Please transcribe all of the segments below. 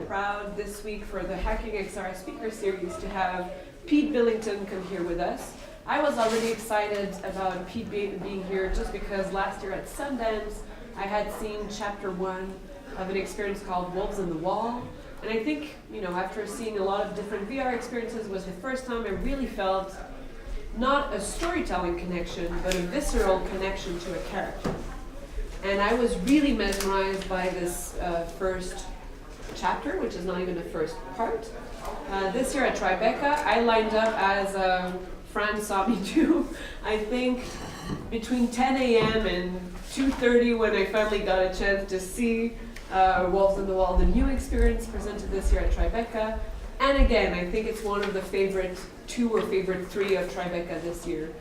proud this week for the Hacking XR Speaker Series to have Pete Billington come here with us. I was already excited about Pete being here just because last year at Sundance I had seen chapter 1 of an experience called Wolves in the Wall. And I think, after seeing a lot of different VR experiences, was the first time I really felt not a storytelling connection, but a visceral connection to a character. And I was really mesmerized by this first chapter, which is not even the first part. This year at Tribeca, I lined up as Fran saw me do, I think between 10 a.m. and 2:30 when I finally got a chance to see Wolves in the Wall, the new experience presented this year at Tribeca. And again, I think it's one of the favorite 2 or favorite 3 of Tribeca this year,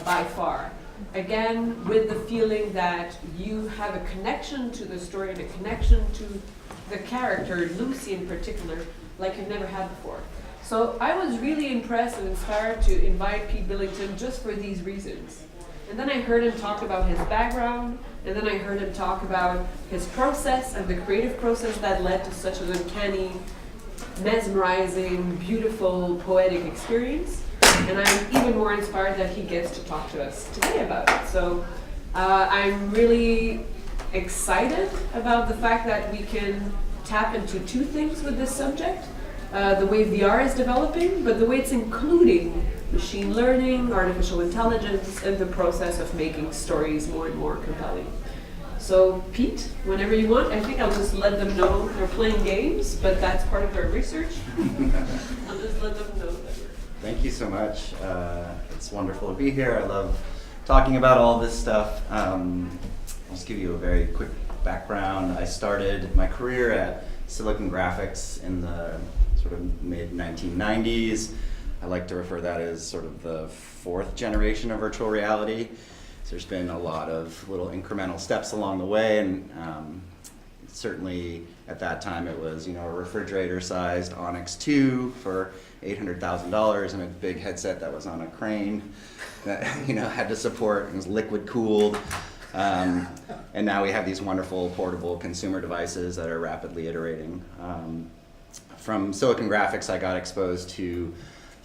by far. Again, with the feeling that you have a connection to the story and a connection to the character, Lucy in particular, like you've never had before. So I was really impressed and inspired to invite Pete Billington just for these reasons. And then I heard him talk about his background, and then I heard him talk about his process and the creative process that led to such an uncanny, mesmerizing, beautiful, poetic experience. And I'm even more inspired that he gets to talk to us today about it. So I'm really excited about the fact that we can tap into 2 things with this subject. The way VR is developing, but the way it's including machine learning, artificial intelligence, and the process of making stories more and more compelling. So Pete, whenever you want, I think I'll just let them know they're playing games, but that's part of our research. I'll just let them know that. Thank you so much. It's wonderful to be here. I love talking about all this stuff. I'll just give you a very quick background. I started my career at Silicon Graphics in the sort of mid-1990s. I like to refer to that as sort of the 4th generation of virtual reality. So there's been a lot of little incremental steps along the way, and certainly at that time it was a refrigerator-sized Onyx 2 for $800,000 and a big headset that was on a crane that had to support and was liquid cooled. And now we have these wonderful portable consumer devices that are rapidly iterating. From Silicon Graphics, I got exposed to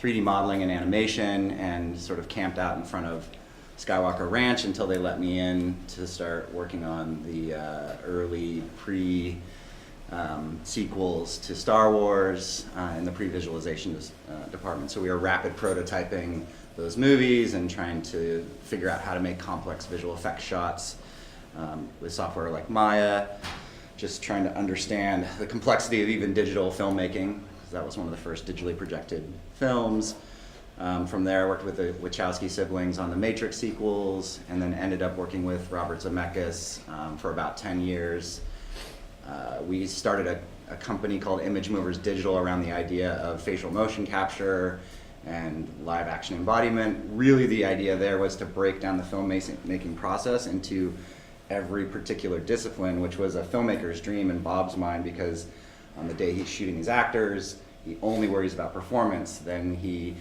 3D modeling and animation and sort of camped out in front of Skywalker Ranch until they let me in to start working on the early sequels to Star Wars in the pre-visualization department. So we were rapid prototyping those movies and trying to figure out how to make complex visual effects shots with software like Maya, just trying to understand the complexity of even digital filmmaking, because that was one of the first digitally projected films. From there, I worked with the Wachowski siblings on the Matrix sequels, and then ended up working with Robert Zemeckis for about 10 years. We started a company called Image Movers Digital around the idea of facial motion capture and live action embodiment. Really the idea there was to break down the filmmaking process into every particular discipline, which was a filmmaker's dream in Bob's mind, because on the day he's shooting his actors, he only worries about performance. Then he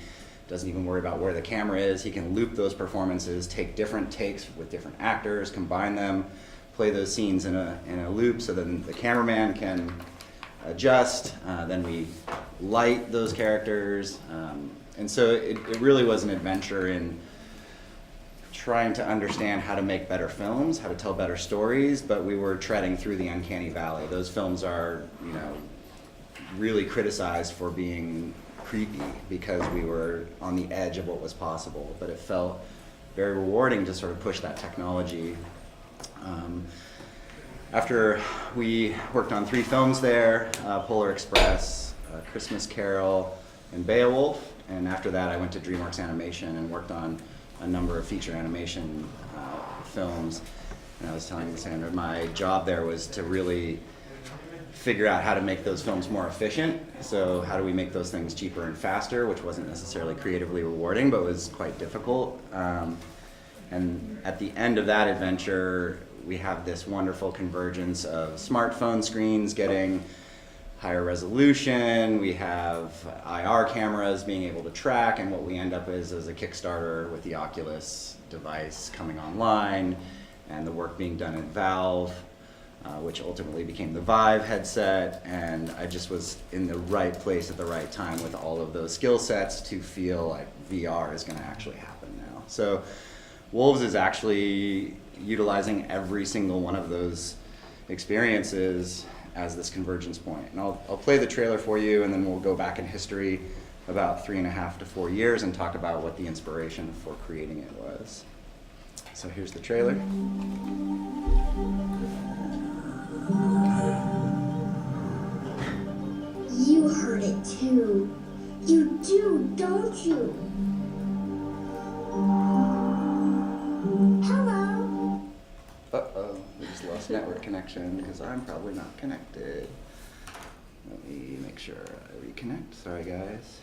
doesn't even worry about where the camera is. He can loop those performances, take different takes with different actors, combine them, play those scenes in a loop so then the cameraman can adjust. Then we light those characters. And so it really was an adventure in trying to understand how to make better films, how to tell better stories, but we were treading through the Uncanny Valley. Those films are, really criticized for being creepy because we were on the edge of what was possible, but it felt very rewarding to sort of push that technology. After we worked on 3 films there, Polar Express, Christmas Carol, and Beowulf, and after that I went to DreamWorks Animation and worked on a number of feature animation films. And I was telling Sandra, my job there was to really figure out how to make those films more efficient. So how do we make those things cheaper and faster, which wasn't necessarily creatively rewarding, but was quite difficult. And at the end of that adventure, we have this wonderful convergence of smartphone screens getting higher resolution, we have IR cameras being able to track, and what we end up is a Kickstarter with the Oculus device coming online, and the work being done at Valve. which ultimately became the Vive headset, and I just was in the right place at the right time with all of those skill sets to feel like VR is going to actually happen now. So Wolves is actually utilizing every single one of those experiences as this convergence point. And I'll play the trailer for you, and then we'll go back in history about 3.5 to 4 years and talk about what the inspiration for creating it was. So here's the trailer. You heard it too. You do, don't you? Hello. Uh-oh, we just lost network connection because I'm probably not connected. Let me make sure I reconnect. Sorry, guys.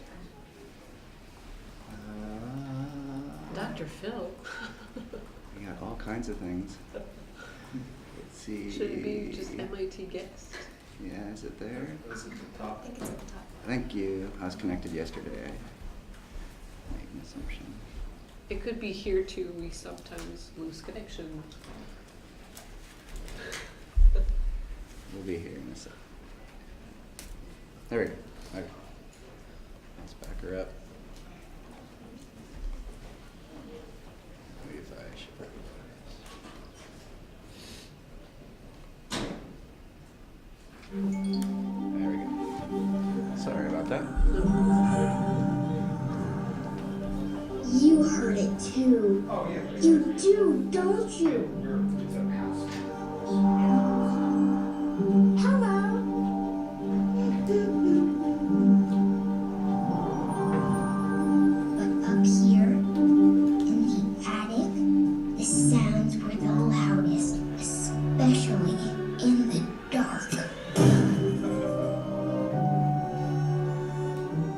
Dr. Phil. We got all kinds of things. Let's see. Should it be just MIT guest? Yeah, is it there? It's at the top. I think it's at the top. Thank you. I was connected yesterday. Make an assumption. It could be here too. We sometimes lose connection. We'll be here in a sec. There we go. Okay. Let's back her up. Maybe if I should. There we go. Sorry about that. You heard it too. Oh, yeah. You do, don't you? It's a house. Hello. But up here, in the attic, the sounds were the loudest, especially in the dark.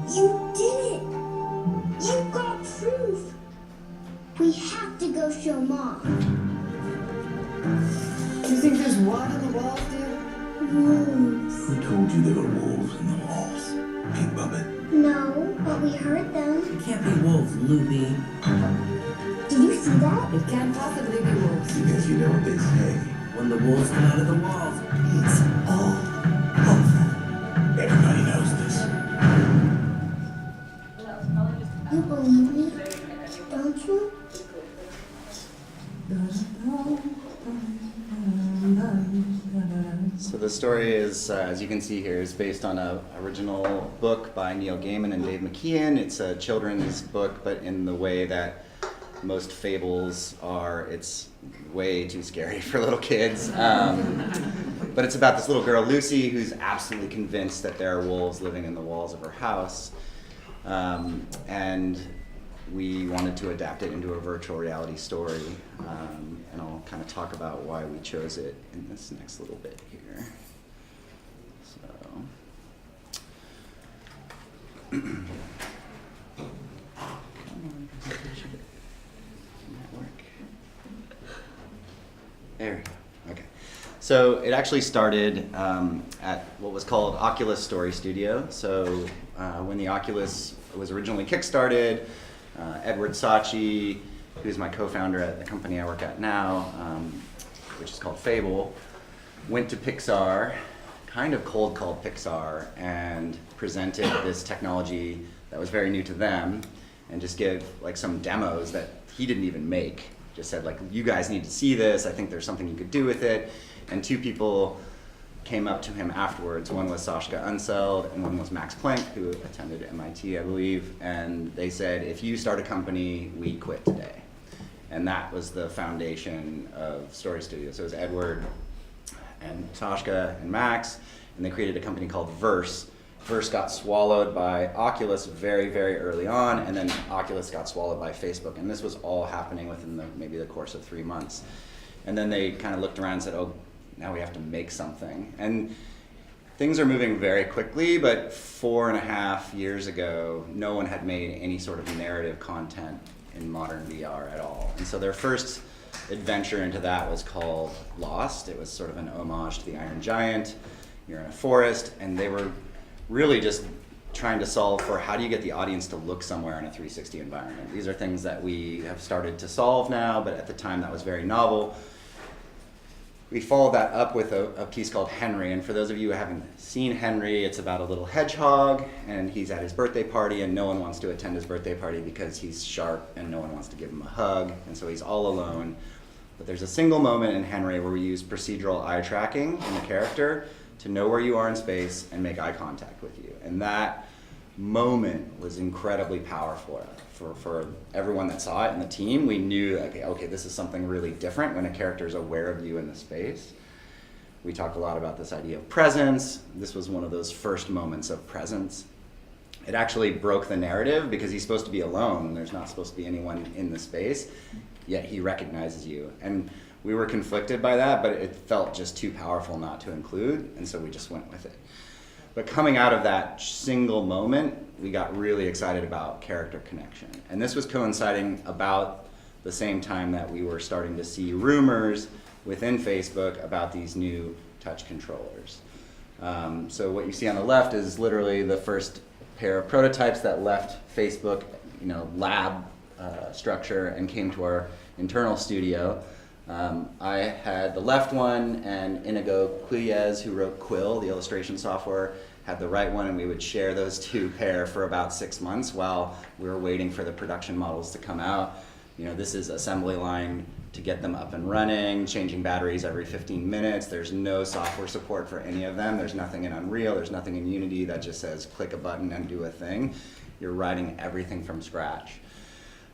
You did it! You got proof! We have to go show Mom. You think there's water on the walls, dear? Wolves. Who told you there were wolves in the walls? Pink Bubbit. No, but we heard them. It can't be wolves, Loopy. Did you see that? It can't possibly be wolves. Because you know what they say. When the wolves come out of the walls, It's all over. Everybody knows this. You believe me? Don't you? So the story is, as you can see here, is based on an original book by Neil Gaiman and Dave McKeon. It's a children's book, but in the way that most fables are, it's way too scary for little kids. But it's about this little girl, Lucy, who's absolutely convinced that there are wolves living in the walls of her house. And we wanted to adapt it into a virtual reality story. And I'll kind of talk about why we chose it in this next little bit here. So. Come on, network. There we go. Okay. So it actually started at what was called Oculus Story Studio. So when the Oculus was originally kickstarted, Edward Saatchi, who's my co-founder at the company I work at now, which is called FABLE, went to Pixar, kind of cold called Pixar, and presented this technology that was very new to them, and just gave like some demos that he didn't even make. Just said like, you guys need to see this, I think there's something you could do with it. And two people came up to him afterwards. One was Sascha Unseld, and one was Max Planck, who attended MIT, I believe. And they said, if you start a company, we quit today. And that was the foundation of Story Studio. So it was Edward and Sascha and Max, and they created a company called Verse. Verse got swallowed by Oculus very, very early on, and then Oculus got swallowed by Facebook. And this was all happening within maybe the course of 3 months. And then they kind of looked around and said, oh, now we have to make something. And things are moving very quickly, but 4.5 years ago, no one had made any sort of narrative content in modern VR at all. And so their first adventure into that was called Lost. It was sort of an homage to the Iron Giant. You're in a forest, and they were really just trying to solve for how do you get the audience to look somewhere in a 360 environment. These are things that we have started to solve now, but at the time that was very novel. we followed that up with a piece called Henry. And for those of you who haven't seen Henry, it's about a little hedgehog, and he's at his birthday party, and no one wants to attend his birthday party because he's sharp and no one wants to give him a hug, and so he's all alone. But there's a single moment in Henry where we use procedural eye tracking in the character to know where you are in space and make eye contact with you. And that moment was incredibly powerful for everyone that saw it in the team. We knew, okay, this is something really different when a character is aware of you in the space. We talked a lot about this idea of presence. This was one of those first moments of presence. It actually broke the narrative because he's supposed to be alone. There's not supposed to be anyone in the space, yet he recognizes you. And we were conflicted by that, but it felt just too powerful not to include, and so we just went with it. But coming out of that single moment, we got really excited about character connection. And this was coinciding about the same time that we were starting to see rumors within Facebook about these new touch controllers. So what you see on the left is literally the first pair of prototypes that left Facebook, lab structure and came to our internal studio. I had the left one, and Inigo Quilles, who wrote Quill, the illustration software, had the right one, and we would share those two pair for about 6 months while we were waiting for the production models to come out. This is assembly line to get them up and running, changing batteries every 15 minutes. There's no software support for any of them. There's nothing in Unreal, there's nothing in Unity that just says click a button and do a thing. You're writing everything from scratch.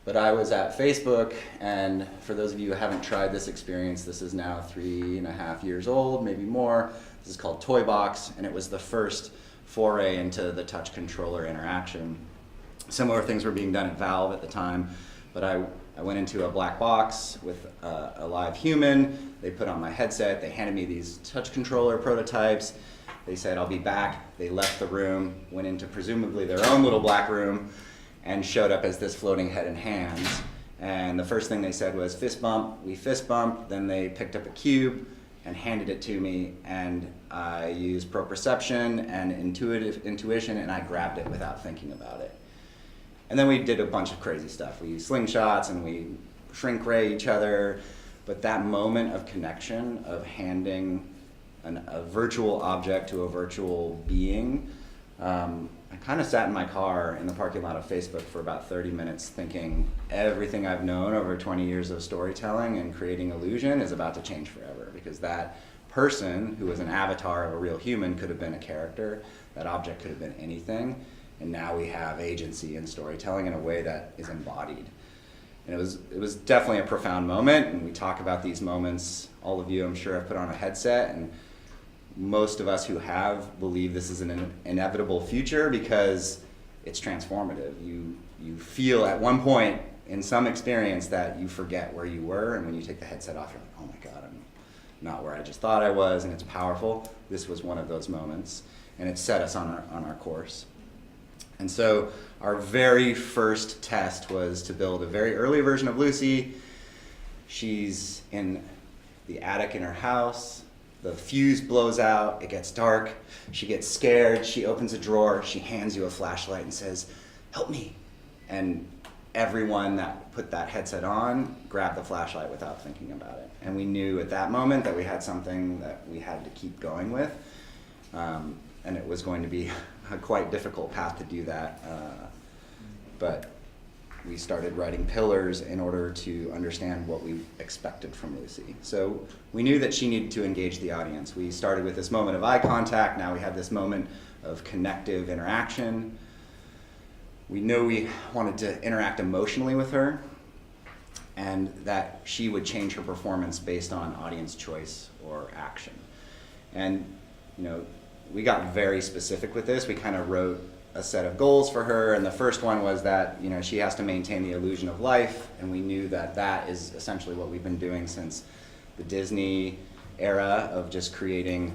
But I was at Facebook, and for those of you who haven't tried this experience, this is now 3.5 years old, maybe more. This is called Toy Box, and it was the first foray into the touch controller interaction. Similar things were being done at Valve at the time, but I went into a black box with a live human. They put on my headset, they handed me these touch controller prototypes. They said, I'll be back. They left the room, went into presumably their own little black room, and showed up as this floating head and hands. And the first thing they said was fist bump. We fist bumped, then they picked up a cube and handed it to me, and I used proprioception and intuition, and I grabbed it without thinking about it. And then we did a bunch of crazy stuff. We used slingshots and we shrink ray each other, but that moment of connection, of handing a virtual object to a virtual being, I kind of sat in my car in the parking lot of Facebook for about 30 minutes thinking everything I've known over 20 years of storytelling and creating illusion is about to change forever, because that person who was an avatar of a real human could have been a character, that object could have been anything, and now we have agency in storytelling in a way that is embodied. And it was definitely a profound moment, and we talk about these moments. All of you, I'm sure, have put on a headset, and most of us who have believe this is an inevitable future because it's transformative. You feel at one point in some experience that you forget where you were, and when you take the headset off, you're like, oh my God, I'm not where I just thought I was, and it's powerful. This was one of those moments, and it set us on our course. And so our very first test was to build a very early version of Lucy. She's in the attic in her house. The fuse blows out, it gets dark, she gets scared, she opens a drawer, she hands you a flashlight and says, help me. And everyone that put that headset on grabbed the flashlight without thinking about it. And we knew at that moment that we had something that we had to keep going with. And it was going to be a quite difficult path to do that. But we started writing pillars in order to understand what we expected from Lucy. So we knew that she needed to engage the audience. We started with this moment of eye contact. Now we have this moment of connective interaction. We knew we wanted to interact emotionally with her, and that she would change her performance based on audience choice or action. And we got very specific with this. We kind of wrote a set of goals for her, and the first one was that she has to maintain the illusion of life, and we knew that that is essentially what we've been doing since the Disney era of just creating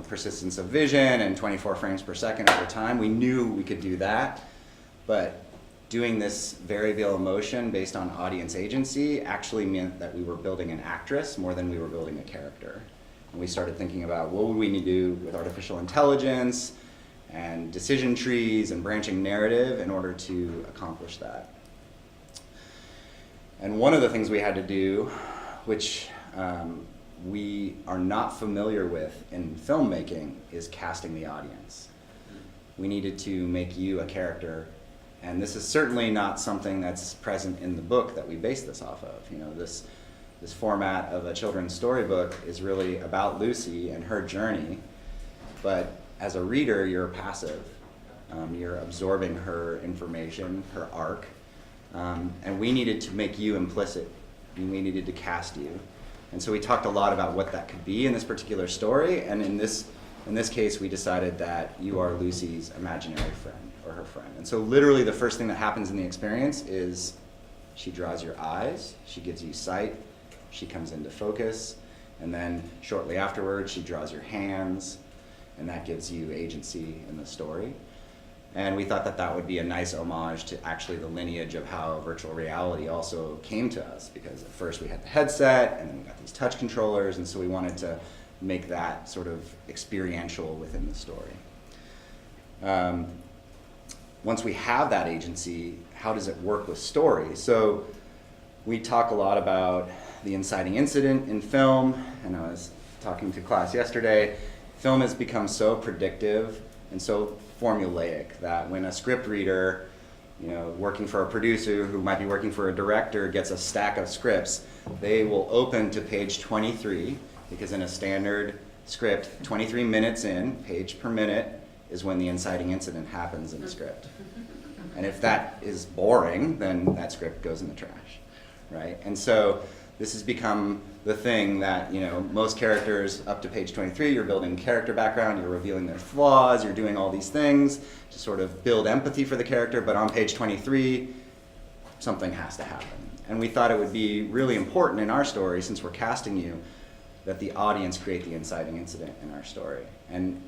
persistence of vision and 24 frames per second over time. We knew we could do that, but doing this variable emotion based on audience agency actually meant that we were building an actress more than we were building a character. And we started thinking about what would we need to do with artificial intelligence and decision trees and branching narrative in order to accomplish that. And one of the things we had to do, which we are not familiar with in filmmaking is casting the audience. We needed to make you a character, and this is certainly not something that's present in the book that we base this off of. You know, this format of a children's storybook is really about Lucy and her journey, but as a reader, you're passive. You're absorbing her information, her arc, and we needed to make you implicit. We needed to cast you. And so we talked a lot about what that could be in this particular story, and in this case, we decided that you are Lucy's imaginary friend, or her friend. And so literally the first thing that happens in the experience is she draws your eyes, she gives you sight, she comes into focus, and then shortly afterwards, she draws your hands, and that gives you agency in the story. And we thought that that would be a nice homage to actually the lineage of how virtual reality also came to us, because at first we had the headset, and then we got these touch controllers, and so we wanted to make that sort of experiential within the story. Once we have that agency, how does it work with story? So we talk a lot about the inciting incident in film, and I was talking to class yesterday. Film has become so predictive and so formulaic that when a script reader, you know, working for a producer who might be working for a director gets a stack of scripts, they will open to page 23, because in a standard script, 23 minutes in, page per minute, is when the inciting incident happens in the script. And if that is boring, then that script goes in the trash, right? And so this has become the thing that, you know, most characters up to page 23, you're building character background, you're revealing their flaws, you're doing all these things to sort of build empathy for the character, but on page 23, something has to happen. And we thought it would be really important in our story, since we're casting you, that the audience create the inciting incident in our story. And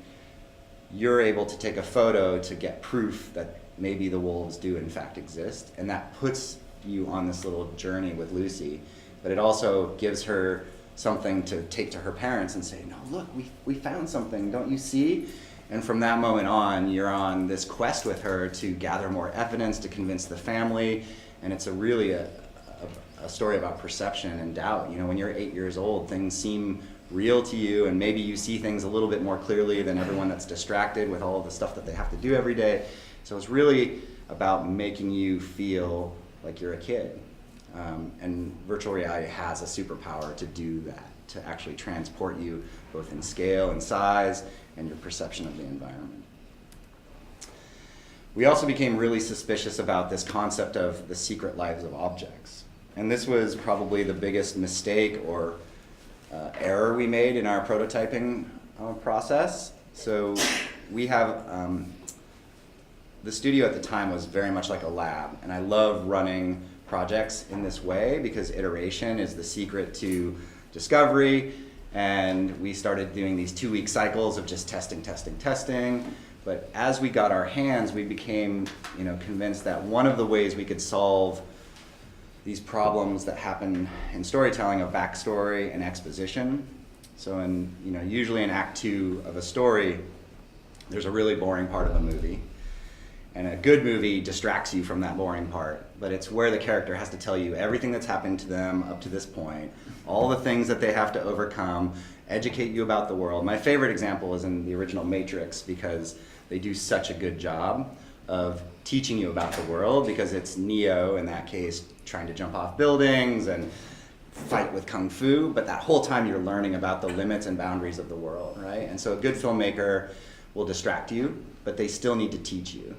you're able to take a photo to get proof that maybe the wolves do in fact exist, and that puts you on this little journey with Lucy. But it also gives her something to take to her parents and say, no, look, we found something, don't you see? And from that moment on, you're on this quest with her to gather more evidence, to convince the family, and it's really a story about perception and doubt. You know, when you're 8 years old, things seem real to you, and maybe you see things a little bit more clearly than everyone that's distracted with all of the stuff that they have to do every day. So it's really about making you feel like you're a kid. And virtual reality has a superpower to do that, to actually transport you both in scale and size and your perception of the environment. We also became really suspicious about this concept of the secret lives of objects. And this was probably the biggest mistake or error we made in our prototyping process. So we have, the studio at the time was very much like a lab, and I love running projects in this way because iteration is the secret to discovery, and we started doing these 2-week cycles of just testing. But as we got our hands, we became, you know, convinced that one of the ways we could solve these problems that happen in storytelling of backstory and exposition. So in, you know, usually in Act 2 of a story, there's a really boring part of a movie. And a good movie distracts you from that boring part, but it's where the character has to tell you everything that's happened to them up to this point, all the things that they have to overcome, educate you about the world. My favorite example is in the original Matrix, because they do such a good job of teaching you about the world, because it's Neo, in that case, trying to jump off buildings and fight with kung fu, but that whole time you're learning about the limits and boundaries of the world, right? And so a good filmmaker will distract you, but they still need to teach you.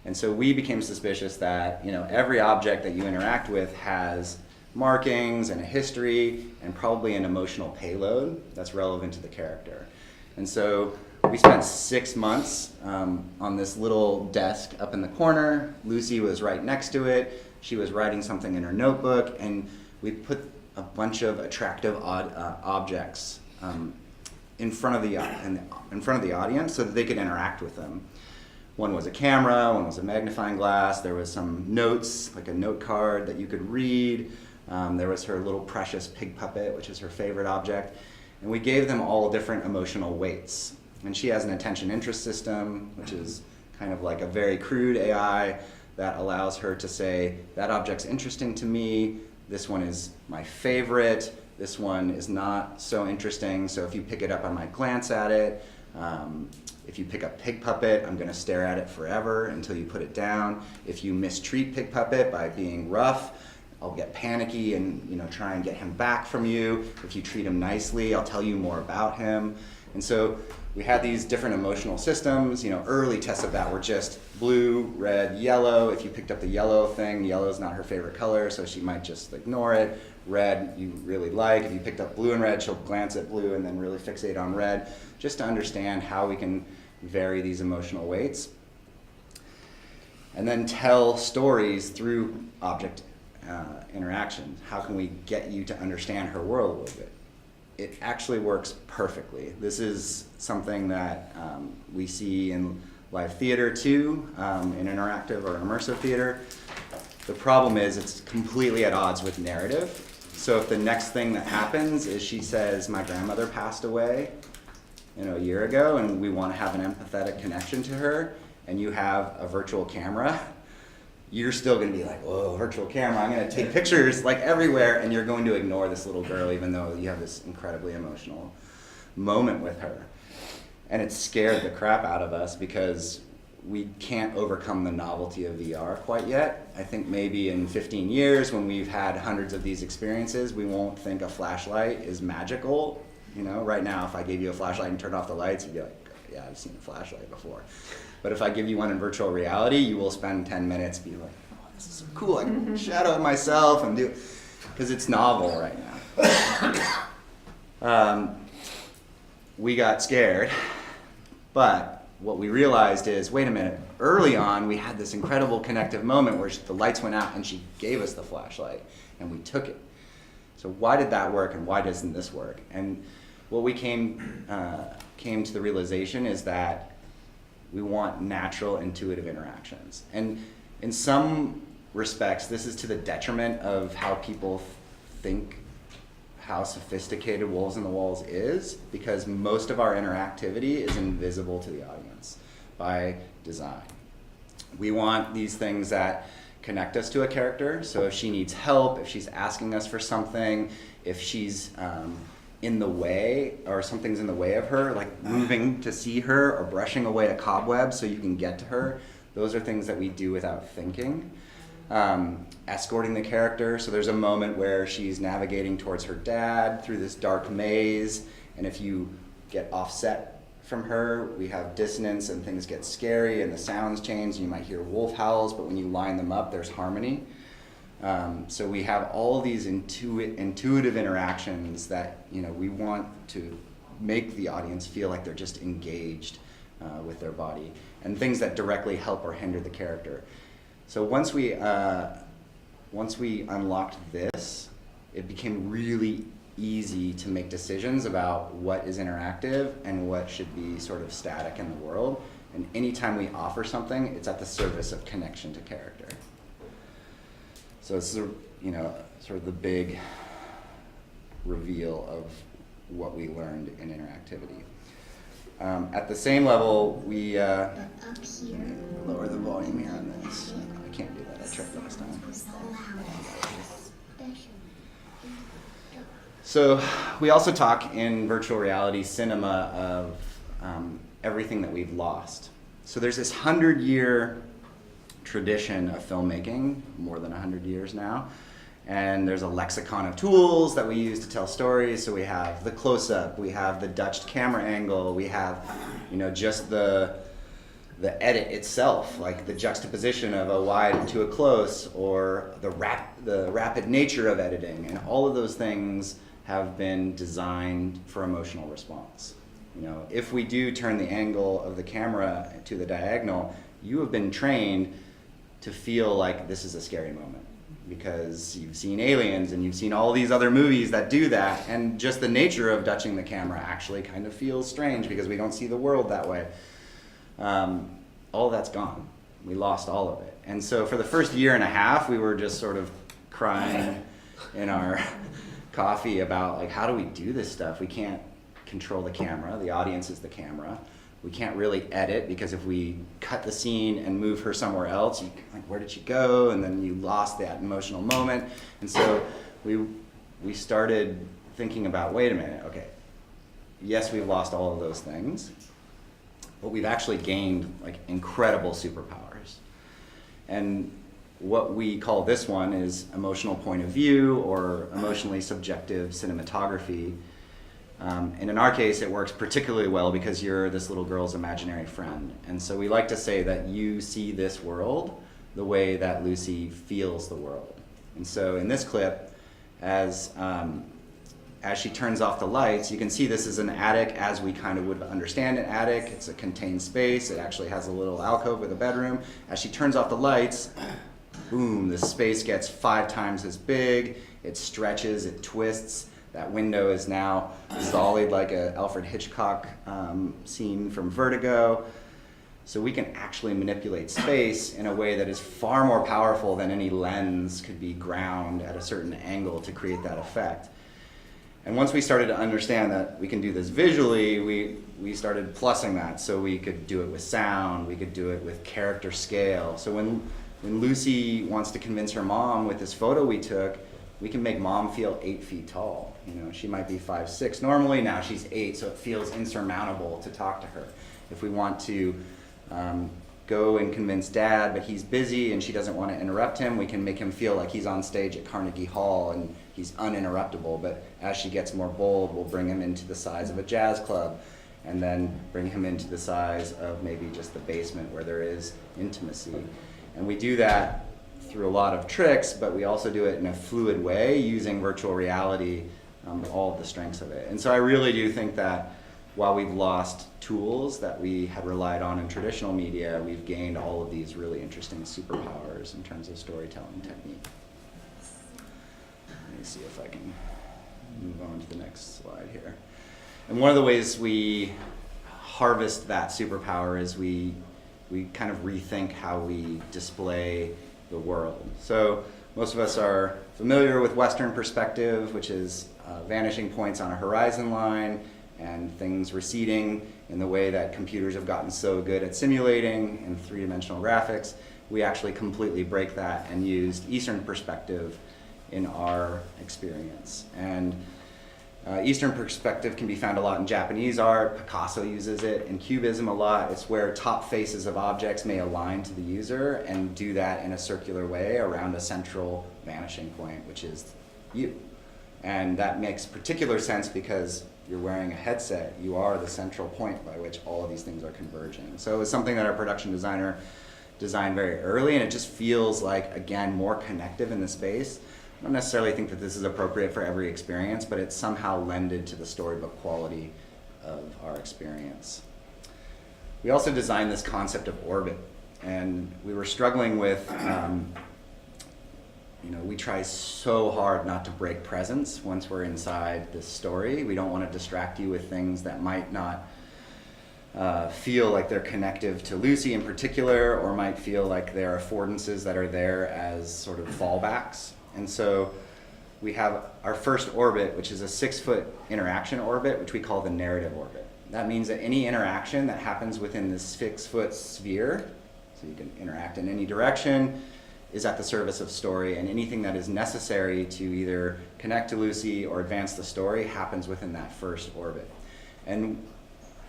And so we became suspicious that, you know, every object that you interact with has markings and a history and probably an emotional payload that's relevant to the character. And so we spent 6 months on this little desk up in the corner. Lucy was right next to it. She was writing something in her notebook, and we put a bunch of attractive objects in front of the audience so that they could interact with them. One was a camera, one was a magnifying glass, there was some notes, like a note card that you could read. There was her little precious pig puppet, which is her favorite object. And we gave them all different emotional weights. And she has an attention interest system, which is kind of like a very crude AI that allows her to say, that object's interesting to me, this one is my favorite, This one is not so interesting, so if you pick it up, I might glance at it. If you pick up Pig Puppet, I'm going to stare at it forever until you put it down. If you mistreat Pig Puppet by being rough, I'll get panicky and try and get him back from you. If you treat him nicely, I'll tell you more about him. And so we had these different emotional systems. Early tests of that were just blue, red, yellow. If you picked up the yellow thing, yellow is not her favorite color, so she might just ignore it. Red you really like. If you picked up blue and red, she'll glance at blue and then really fixate on red, just to understand how we can vary these emotional weights. And then tell stories through object interaction. How can we get you to understand her world a little bit? It actually works perfectly. This is something that we see in live theater too, in interactive or immersive theater. The problem is it's completely at odds with narrative. So if the next thing that happens is she says, my grandmother passed away a year ago, and we want to have an empathetic connection to her, and you have a virtual camera, you're still going to be like, whoa, virtual camera, I'm going to take pictures like everywhere, and you're going to ignore this little girl even though you have this incredibly emotional moment with her. And it scared the crap out of us because we can't overcome the novelty of VR quite yet. I think maybe in 15 years when we've had hundreds of these experiences, we won't think a flashlight is magical. Right now if I gave you a flashlight and turned off the lights, you'd be like, yeah, I've seen a flashlight before. But if I give you one in virtual reality, you will spend 10 minutes being like, oh, this is so cool, I can shadow it myself and do, because it's novel right now. We got scared, but what we realized is, wait a minute, early on we had this incredible connective moment where the lights went out and she gave us the flashlight and we took it. So why did that work and why doesn't this work? And what we came to the realization is that we want natural, intuitive interactions. And in some respects, this is to the detriment of how people think how sophisticated Wolves in the Walls is, because most of our interactivity is invisible to the audience by design. We want these things that connect us to a character. So if she needs help, if she's asking us for something, if she's in the way or something's in the way of her, like moving to see her or brushing away a cobweb so you can get to her, those are things that we do without thinking. Escorting the character, so there's a moment where she's navigating towards her dad through this dark maze, and if you get offset from her, we have dissonance and things get scary and the sounds change. You might hear wolf howls, but when you line them up, there's harmony. So we have all these intuitive interactions that we want to make the audience feel like they're just engaged with their body, and things that directly help or hinder the character. So once we unlocked this, it became really easy to make decisions about what is interactive and what should be sort of static in the world. And anytime we offer something, it's at the service of connection to character. So it's sort of the big reveal of what we learned in interactivity. At the same level, we But up here, lower the volume here on this. I can't do that. I tried last time. was the loudest, especially in the dark. So we also talk in virtual reality cinema of everything that we've lost. So there's this 100-year tradition of filmmaking, more than 100 years now, and there's a lexicon of tools that we use to tell stories. So we have the close-up, we have the Dutched camera angle, we have just the edit itself, like the juxtaposition of a wide to a close, or the rapid nature of editing, and all of those things have been designed for emotional response. If we do turn the angle of the camera to the diagonal, you have been trained to feel like this is a scary moment because you've seen Aliens and you've seen all these other movies that do that, and just the nature of Dutching the camera actually kind of feels strange because we don't see the world that way. All that's gone. We lost all of it. And so for the first year and a half, we were just sort of crying in our coffee about, like, how do we do this stuff? We can't control the camera. The audience is the camera. We can't really edit because if we cut the scene and move her somewhere else, where did she go? And then you lost that emotional moment. And so we started thinking about, wait a minute, okay, yes, we've lost all of those things, but we've actually gained like incredible superpowers. And what we call this one is emotional point of view or emotionally subjective cinematography. And in our case, it works particularly well because you're this little girl's imaginary friend. And so we like to say that you see this world the way that Lucy feels the world. And so in this clip, as she turns off the lights, you can see this is an attic as we kind of would understand an attic. It's a contained space. It actually has a little alcove with a bedroom. As she turns off the lights, boom, the space gets 5 times as big. It stretches, it twists. That window is now solid like a Alfred Hitchcock scene from Vertigo. So we can actually manipulate space in a way that is far more powerful than any lens could be ground at a certain angle to create that effect. And once we started to understand that we can do this visually, we started plussing that. So we could do it with sound, we could do it with character scale. So when Lucy wants to convince her mom with this photo we took, we can make mom feel 8 feet tall. You know, she might be 5'6" normally, now she's 8, so it feels insurmountable to talk to her. If we want to go and convince dad, but he's busy and she doesn't want to interrupt him, we can make him feel like he's on stage at Carnegie Hall and he's uninterruptible. But as she gets more bold, we'll bring him into the size of a jazz club and then bring him into the size of maybe just the basement where there is intimacy. And we do that through a lot of tricks, but we also do it in a fluid way using virtual reality, all of the strengths of it. And so I really do think that while we've lost tools that we had relied on in traditional media, we've gained all of these really interesting superpowers in terms of storytelling technique. Let me see if I can move on to the next slide here. And one of the ways we harvest that superpower is we kind of rethink how we display the world. So most of us are familiar with Western perspective, which is vanishing points on a horizon line and things receding in the way that computers have gotten so good at simulating in 3-dimensional graphics. We actually completely break that and used Eastern perspective in our experience. And Eastern perspective can be found a lot in Japanese art. Picasso uses it. In Cubism a lot. It's where top faces of objects may align to the user and do that in a circular way around a central vanishing point, which is you. And that makes particular sense because you're wearing a headset. You are the central point by which all of these things are converging. So it was something that our production designer designed very early, and it just feels like, again, more connective in the space. I don't necessarily think that this is appropriate for every experience, but it's somehow lended to the storybook quality of our experience. We also designed this concept of orbit, and we were struggling with, we try so hard not to break presence once we're inside this story. We don't want to distract you with things that might not feel like they're connective to Lucy in particular, or might feel like they're affordances that are there as sort of fallbacks. And so we have our first orbit, which is a 6-foot interaction orbit, which we call the narrative orbit. That means that any interaction that happens within this 6-foot sphere, so you can interact in any direction, is at the service of story, and anything that is necessary to either connect to Lucy or advance the story happens within that first orbit. And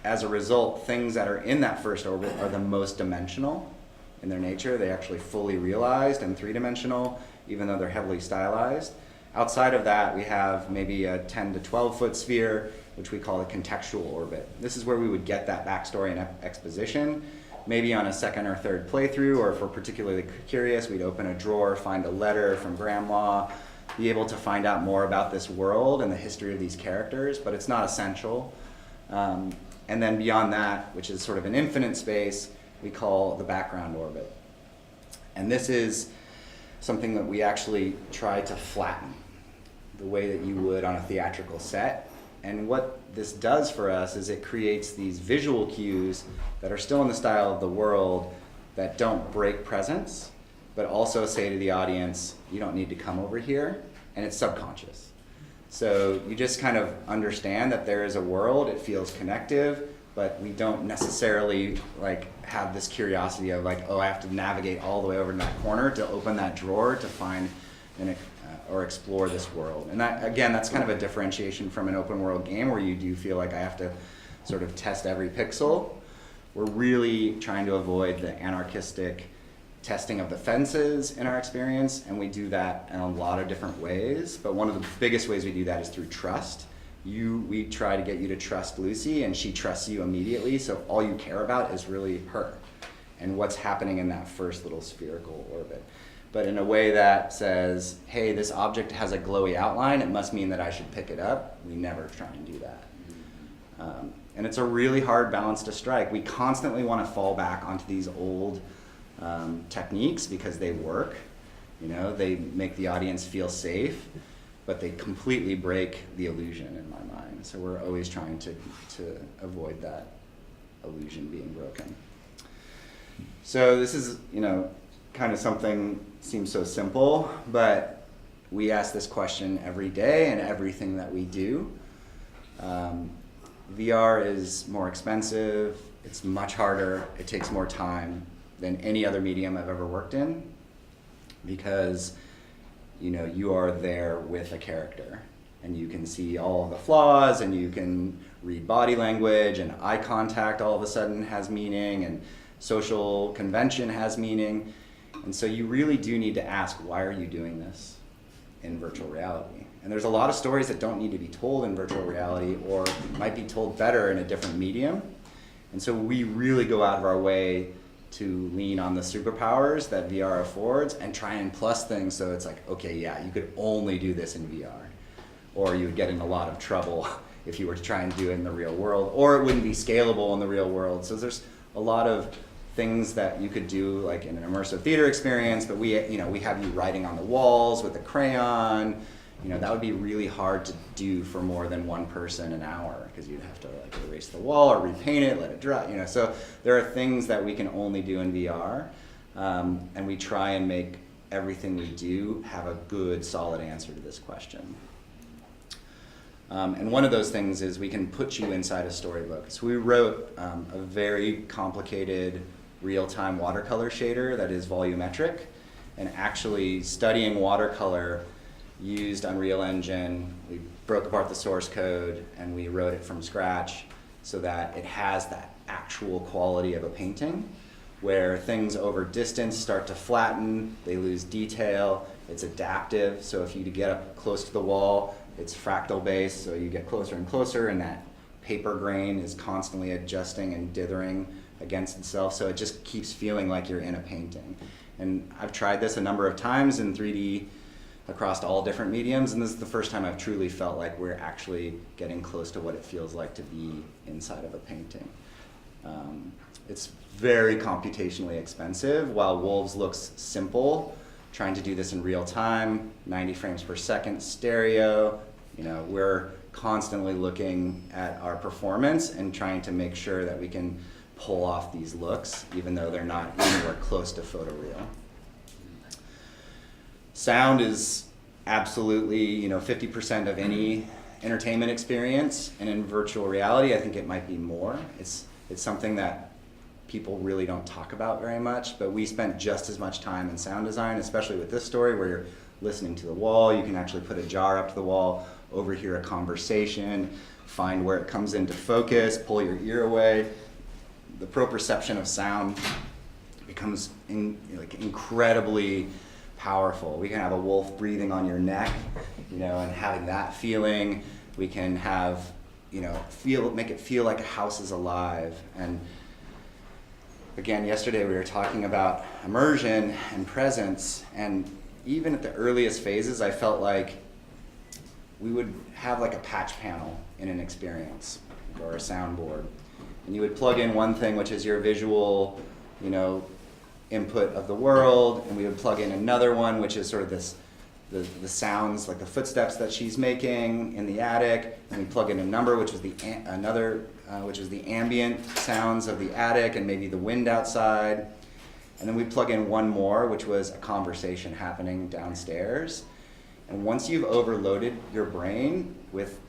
as a result, things that are in that first orbit are the most dimensional in their nature. They actually fully realized and 3-dimensional, even though they're heavily stylized. Outside of that, we have maybe a 10 to 12 foot sphere, which we call a contextual orbit. This is where we would get that backstory and exposition, maybe on a second or third playthrough, or if we're particularly curious, we'd open a drawer, find a letter from grandma, be able to find out more about this world and the history of these characters, but it's not essential. And then beyond that, which is sort of an infinite space, we call the background orbit. And this is something that we actually try to flatten the way that you would on a theatrical set. And what this does for us is it creates these visual cues that are still in the style of the world that don't break presence, but also say to the audience, you don't need to come over here, and it's subconscious. So you just kind of understand that there is a world, it feels connective, but we don't necessarily have this curiosity of I have to navigate all the way over to that corner to open that drawer to find or explore this world. And that, again, that's kind of a differentiation from an open world game where you do feel like I have to sort of test every pixel. We're really trying to avoid the anarchistic testing of the fences in our experience, and we do that in a lot of different ways. But one of the biggest ways we do that is through trust. We try to get you to trust Lucy, and she trusts you immediately, so all you care about is really her and what's happening in that first little spherical orbit. But in a way that says, hey, this object has a glowy outline, it must mean that I should pick it up. We never try and do that. And it's a really hard balance to strike. We constantly want to fall back onto these old techniques because they work. You know, they make the audience feel safe, but they completely break the illusion in my mind. So we're always trying to avoid that illusion being broken. So this is, you know, kind of something seems so simple, but we ask this question every day in everything that we do. VR is more expensive, it's much harder, it takes more time than any other medium I've ever worked in, because you know, you are there with a character and you can see all of the flaws and you can read body language, and eye contact all of a sudden has meaning, and social convention has meaning. And so you really do need to ask, why are you doing this in virtual reality? And there's a lot of stories that don't need to be told in virtual reality or might be told better in a different medium. And so we really go out of our way to lean on the superpowers that VR affords and try and plus things so it's like, okay, yeah, you could only do this in VR. Or you would get in a lot of trouble if you were to try and do it in the real world, or it wouldn't be scalable in the real world. So there's a lot of things that you could do like in an immersive theater experience, but we have you writing on the walls with a crayon. You know, that would be really hard to do for more than one person an hour, because you'd have to like erase the wall or repaint it, let it dry, you know. So there are things that we can only do in VR, and we try and make everything we do have a good, solid answer to this question. And one of those things is we can put you inside a storybook. So we wrote a very complicated real-time watercolor shader that is volumetric, and actually studying watercolor used Unreal Engine. We broke apart the source code and we wrote it from scratch so that it has that actual quality of a painting, where things over distance start to flatten, they lose detail, it's adaptive. So if you get up close to the wall, it's fractal based, so you get closer and closer, and that paper grain is constantly adjusting and dithering against itself, so it just keeps feeling like you're in a painting. And I've tried this a number of times in 3D across all different mediums, and this is the first time I've truly felt like we're actually getting close to what it feels like to be inside of a painting. It's very computationally expensive. While Wolves looks simple, trying to do this in real time, 90 frames per second, stereo, you know, we're constantly looking at our performance and trying to make sure that we can pull off these looks, even though they're not anywhere close to photoreal. Sound is absolutely, you know, 50% of any entertainment experience, and in virtual reality, I think it might be more. It's something that people really don't talk about very much, but we spent just as much time in sound design, especially with this story where you're listening to the wall. You can actually put a jar up to the wall, overhear a conversation, find where it comes into focus, pull your ear away. The proprioception of sound becomes incredibly powerful. We can have a wolf breathing on your neck, you know, and having that feeling. We can have, you know, make it feel like a house is alive. And again, yesterday we were talking about immersion and presence, and even at the earliest phases, I felt like we would have like a patch panel in an experience or a soundboard. And you would plug in one thing, which is your visual, you know, input of the world, and we would plug in another one, which is sort of the sounds, like the footsteps that she's making in the attic, and we plug in a number, which was the ambient sounds of the attic and maybe the wind outside, and then we plug in one more, which was a conversation happening downstairs. And once you've overloaded your brain with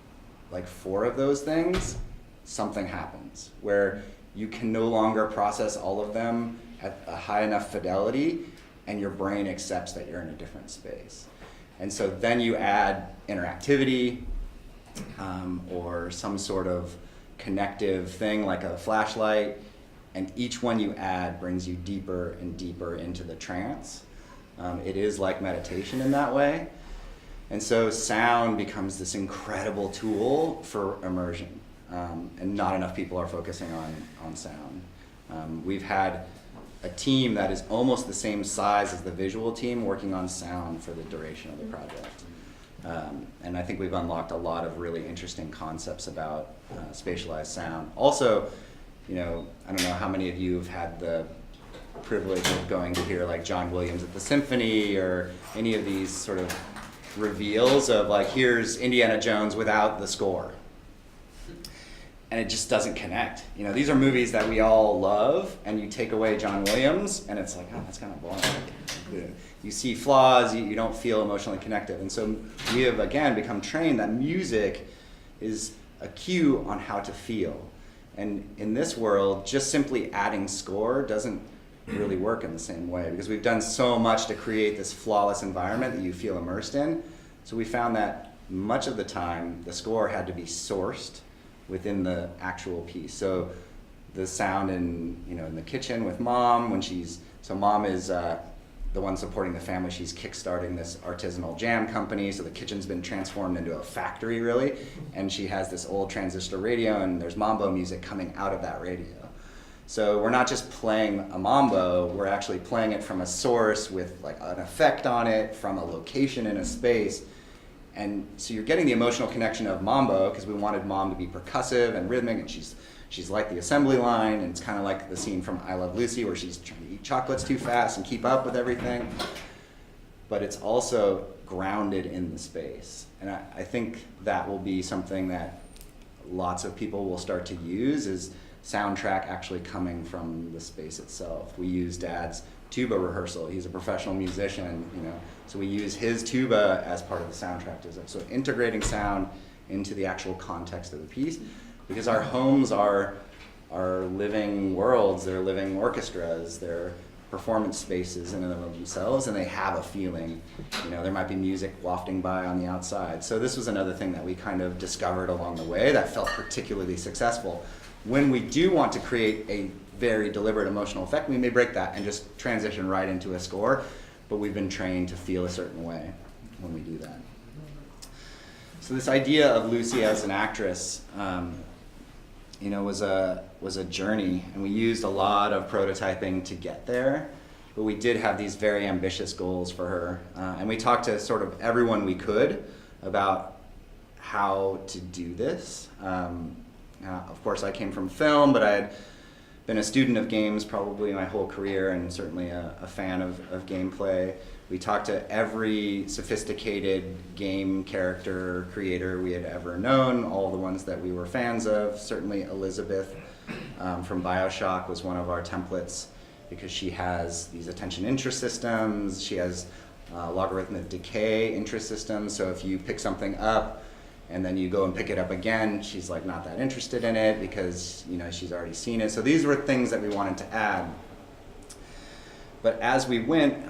like 4 of those things, something happens where you can no longer process all of them at a high enough fidelity, and your brain accepts that you're in a different space. And so then you add interactivity or some sort of connective thing like a flashlight, and each one you add brings you deeper and deeper into the trance. It is like meditation in that way. And so sound becomes this incredible tool for immersion, and not enough people are focusing on sound. We've had a team that is almost the same size as the visual team working on sound for the duration of the project. And I think we've unlocked a lot of really interesting concepts about spatialized sound. Also, I don't know how many of you have had the privilege of going to hear like John Williams at the Symphony or any of these sort of reveals of like, here's Indiana Jones without the score. And it just doesn't connect. These are movies that we all love, and you take away John Williams, and it's like, oh, that's kind of boring. You see flaws, you don't feel emotionally connected. And so we have, again, become trained that music is a cue on how to feel. And in this world, just simply adding score doesn't really work in the same way, because we've done so much to create this flawless environment that you feel immersed in. So we found that much of the time, the score had to be sourced within the actual piece. So the sound in the kitchen with mom, mom is the one supporting the family. She's kickstarting this artisanal jam company, so the kitchen's been transformed into a factory really, and she has this old transistor radio, and there's mambo music coming out of that radio. So we're not just playing a mambo, we're actually playing it from a source with like an effect on it, from a location in a space. And so you're getting the emotional connection of mambo, because we wanted mom to be percussive and rhythmic, and she's like the assembly line, and it's kind of like the scene from I Love Lucy where she's trying to eat chocolates too fast and keep up with everything. But it's also grounded in the space. And I think that will be something that lots of people will start to use, is soundtrack actually coming from the space itself. We use Dad's tuba rehearsal. He's a professional musician, so we use his tuba as part of the soundtrack design. So integrating sound into the actual context of the piece, because our homes are living worlds, they're living orchestras, they're performance spaces in and of themselves, and they have a feeling. There might be music wafting by on the outside. So this was another thing that we kind of discovered along the way that felt particularly successful. When we do want to create a very deliberate emotional effect, we may break that and just transition right into a score, but we've been trained to feel a certain way when we do that. So this idea of Lucy as an actress, was a journey, and we used a lot of prototyping to get there, but we did have these very ambitious goals for her, and we talked to sort of everyone we could about how to do this. Of course, I came from film, but I had been a student of games probably my whole career, and certainly a fan of gameplay. We talked to every sophisticated game character creator we had ever known, all the ones that we were fans of. Certainly Elizabeth from BioShock was one of our templates, because she has these attention interest systems. She has logarithmic decay interest systems, so if you pick something up and then you go and pick it up again, she's like not that interested in it because she's already seen it. So these were things that we wanted to add. But as we went,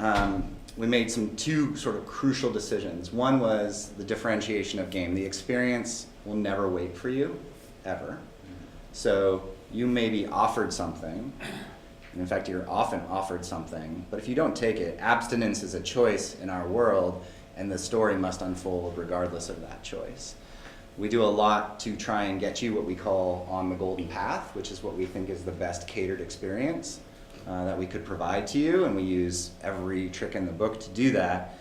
we made two sort of crucial decisions. One was the differentiation of game. The experience will never wait for you, ever. So you may be offered something, and in fact you're often offered something, but if you don't take it, abstinence is a choice in our world, and the story must unfold regardless of that choice. We do a lot to try and get you what we call on the golden path, which is what we think is the best catered experience that we could provide to you, and we use every trick in the book to do that.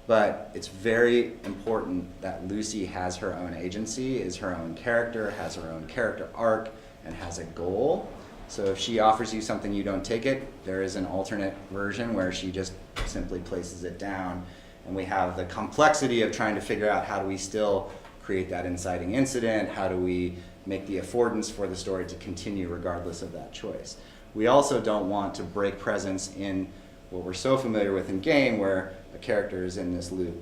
But it's very important that Lucy has her own agency, is her own character, has her own character arc, and has a goal. So if she offers you something you don't take it, there is an alternate version where she just simply places it down. And we have the complexity of trying to figure out how do we still create that inciting incident, how do we make the affordance for the story to continue regardless of that choice. We also don't want to break presence in what we're so familiar with in game, where a character is in this loop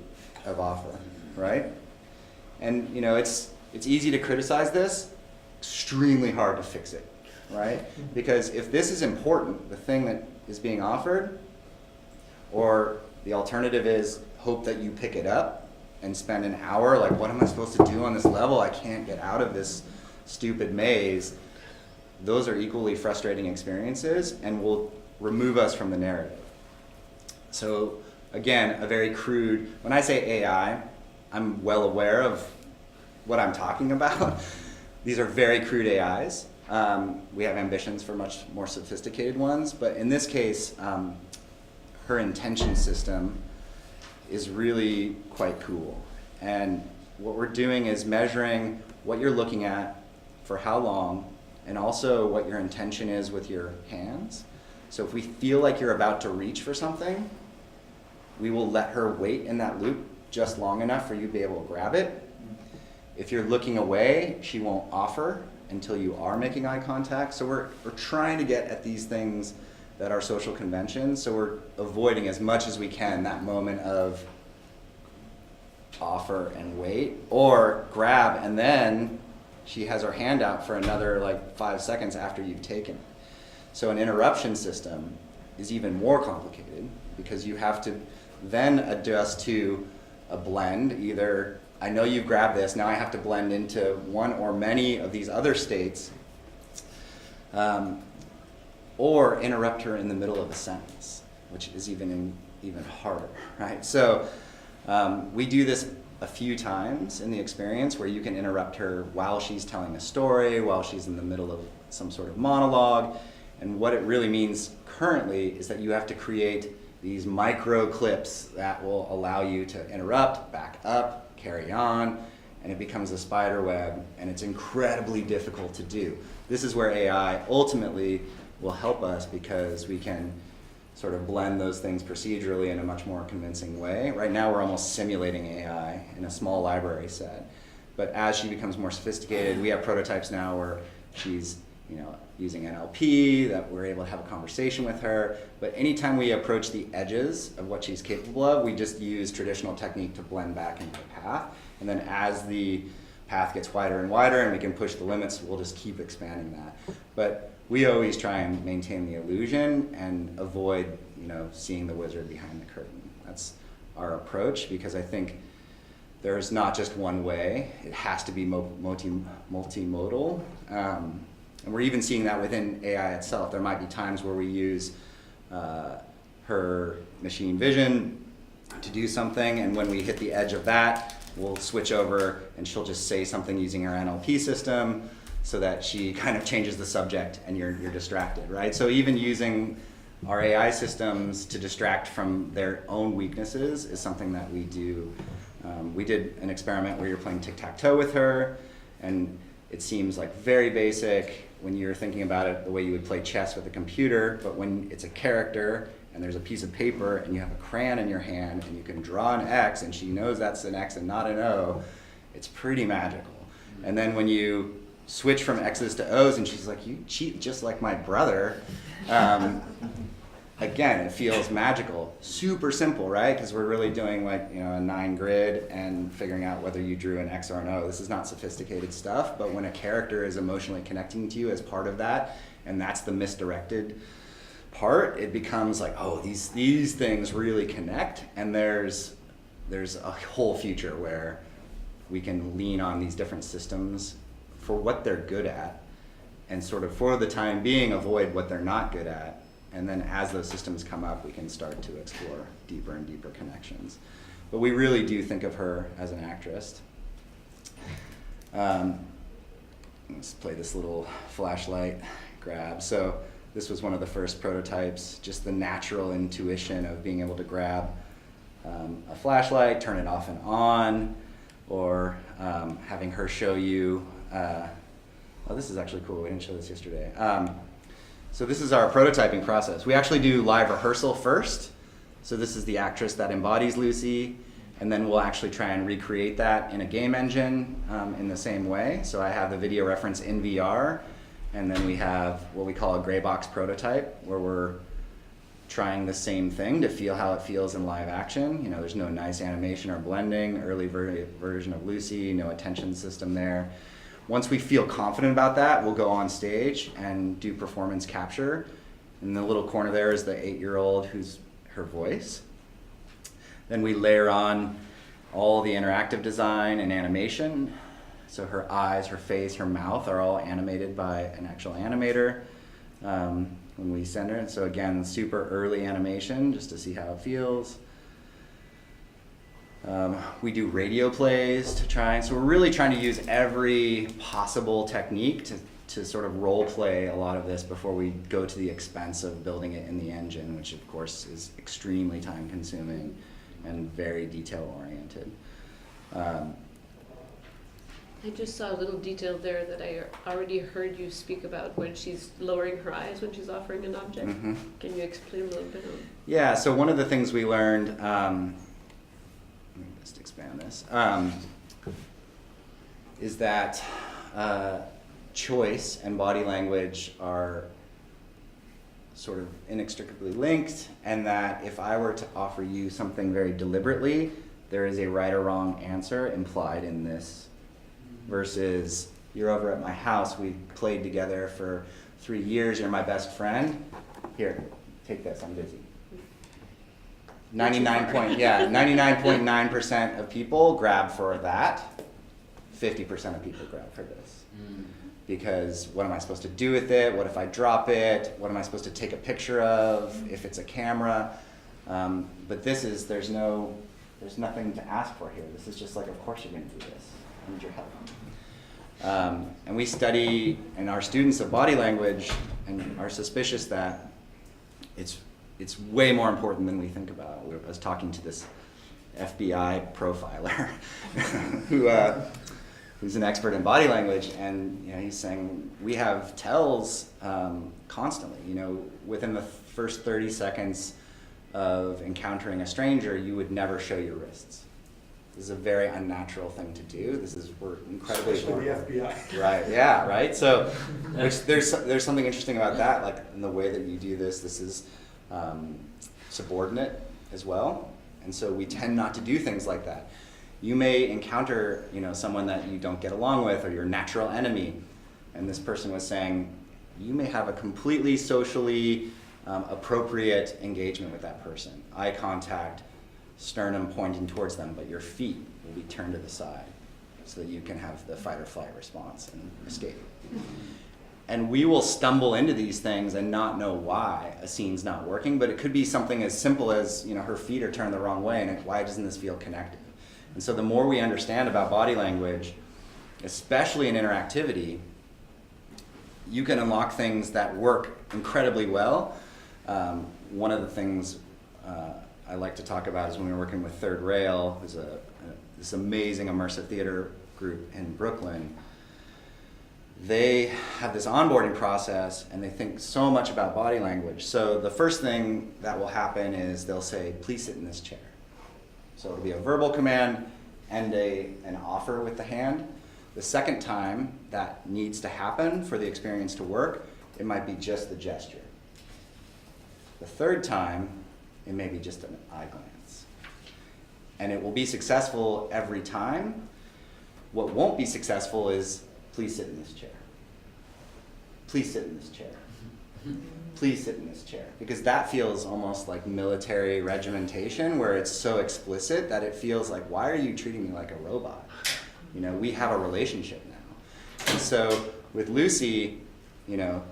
of offer, right? And it's easy to criticize this, extremely hard to fix it, right? Because if this is important, the thing that is being offered, or the alternative is hope that you pick it up and spend an hour like, what am I supposed to do on this level? I can't get out of this stupid maze. Those are equally frustrating experiences and will remove us from the narrative. So again, a very crude, when I say AI, I'm well aware of what I'm talking about. These are very crude AIs. We have ambitions for much more sophisticated ones, but in this case, her intention system is really quite cool. And what we're doing is measuring what you're looking at for how long, and also what your intention is with your hands. So if we feel like you're about to reach for something, we will let her wait in that loop just long enough for you to be able to grab it. If you're looking away, she won't offer until you are making eye contact. So we're trying to get at these things that are social conventions. So we're avoiding as much as we can that moment of offer and wait, or grab and then she has her hand out for another like 5 seconds after you've taken it. So an interruption system is even more complicated because you have to then adjust to a blend. Either I know you've grabbed this, now I have to blend into one or many of these other states, or interrupt her in the middle of a sentence, which is even harder, right? So we do this a few times in the experience where you can interrupt her while she's telling a story, while she's in the middle of some sort of monologue. And what it really means currently is that you have to create these micro clips that will allow you to interrupt, back up, carry on, and it becomes a spider web, and it's incredibly difficult to do. This is where AI ultimately will help us because we can sort of blend those things procedurally in a much more convincing way. Right now we're almost simulating AI in a small library set. But as she becomes more sophisticated, we have prototypes now where she's using NLP, that we're able to have a conversation with her. But anytime we approach the edges of what she's capable of, we just use traditional technique to blend back into the path. And then as the path gets wider and wider and we can push the limits, we'll just keep expanding that. But we always try and maintain the illusion and avoid, seeing the wizard behind the curtain. That's our approach, because I think there's not just one way. It has to be multimodal. And we're even seeing that within AI itself. There might be times where we use her machine vision to do something, and when we hit the edge of that, we'll switch over and she'll just say something using her NLP system so that she kind of changes the subject and you're distracted, right? So even using our AI systems to distract from their own weaknesses is something that we do. We did an experiment where you're playing tic-tac-toe with her, and it seems like very basic when you're thinking about it the way you would play chess with a computer, but when it's a character and there's a piece of paper and you have a crayon in your hand and you can draw an X and she knows that's an X and not an O, it's pretty magical. And then when you switch from X's to O's and she's like, you cheat just like my brother, again, it feels magical. Super simple, right? Because we're really doing like, a 9 grid and figuring out whether you drew an X or an O. This is not sophisticated stuff, but when a character is emotionally connecting to you as part of that, and that's the misdirected part, it becomes like, oh, these things really connect, and there's a whole future where we can lean on these different systems for what they're good at, and sort of for the time being avoid what they're not good at. And then as those systems come up, we can start to explore deeper and deeper connections. But we really do think of her as an actress. Let's play this little flashlight grab. So this was one of the first prototypes, just the natural intuition of being able to grab a flashlight, turn it off and on, or having her show you, this is actually cool, we didn't show this yesterday. So this is our prototyping process. We actually do live rehearsal first. So this is the actress that embodies Lucy, and then we'll actually try and recreate that in a game engine in the same way. So I have the video reference in VR, and then we have what we call a gray box prototype, where we're trying the same thing to feel how it feels in live action. There's no nice animation or blending, early version of Lucy, no attention system there. Once we feel confident about that, we'll go on stage and do performance capture. In the little corner there is the 8-year-old who's her voice. Then we layer on all the interactive design and animation. So her eyes, her face, her mouth are all animated by an actual animator when we send her. And so again, super early animation just to see how it feels. We do radio plays to try, so we're really trying to use every possible technique to sort of role play a lot of this before we go to the expense of building it in the engine, which of course is extremely time consuming and very detail oriented. I just saw a little detail there that I already heard you speak about when she's lowering her eyes when she's offering an object. Mm-hmm. Can you explain a little bit on? Yeah, so one of the things we learned, let me just expand this, is that choice and body language are sort of inextricably linked, and that if I were to offer you something very deliberately, there is a right or wrong answer implied in this, versus you're over at my house, we played together for 3 years, you're my best friend, here, take this, I'm busy. 99.9% of people grab for that, 50% of people grab for this. Because what am I supposed to do with it? What if I drop it? What am I supposed to take a picture of if it's a camera? But this is, there's nothing to ask for here. This is just like, of course you're gonna do this. I need your help. And we study, and our students of body language and are suspicious that it's way more important than we think about. I was talking to this FBI profiler who's an expert in body language, and he's saying we have tells constantly. Within the first 30 seconds of encountering a stranger, you would never show your wrists. This is a very unnatural thing to do. We're incredibly Especially the FBI. Right. Yeah. Right. So, there's something interesting about that, like in the way that you do this. This is subordinate as well, and so we tend not to do things like that. You may encounter, someone that you don't get along with, or your natural enemy, and this person was saying, you may have a completely socially appropriate engagement with that person. Eye contact, sternum pointing towards them, but your feet will be turned to the side so that you can have the fight or flight response and escape. And we will stumble into these things and not know why a scene's not working, but it could be something as simple as, her feet are turned the wrong way, and why doesn't this feel connected? And so the more we understand about body language, especially in interactivity, you can unlock things that work incredibly well. One of the things I like to talk about is when we were working with Third Rail, who's this amazing immersive theater group in Brooklyn. They have this onboarding process, and they think so much about body language. So the first thing that will happen is they'll say, please sit in this chair. So it'll be a verbal command and an offer with the hand. The second time that needs to happen for the experience to work, it might be just the gesture. The third time, it may be just an eye glance. And it will be successful every time. What won't be successful is, please sit in this chair. Please sit in this chair. Please sit in this chair. Because that feels almost like military regimentation, where it's so explicit that it feels like, why are you treating me like a robot? We have a relationship now. And so with Lucy,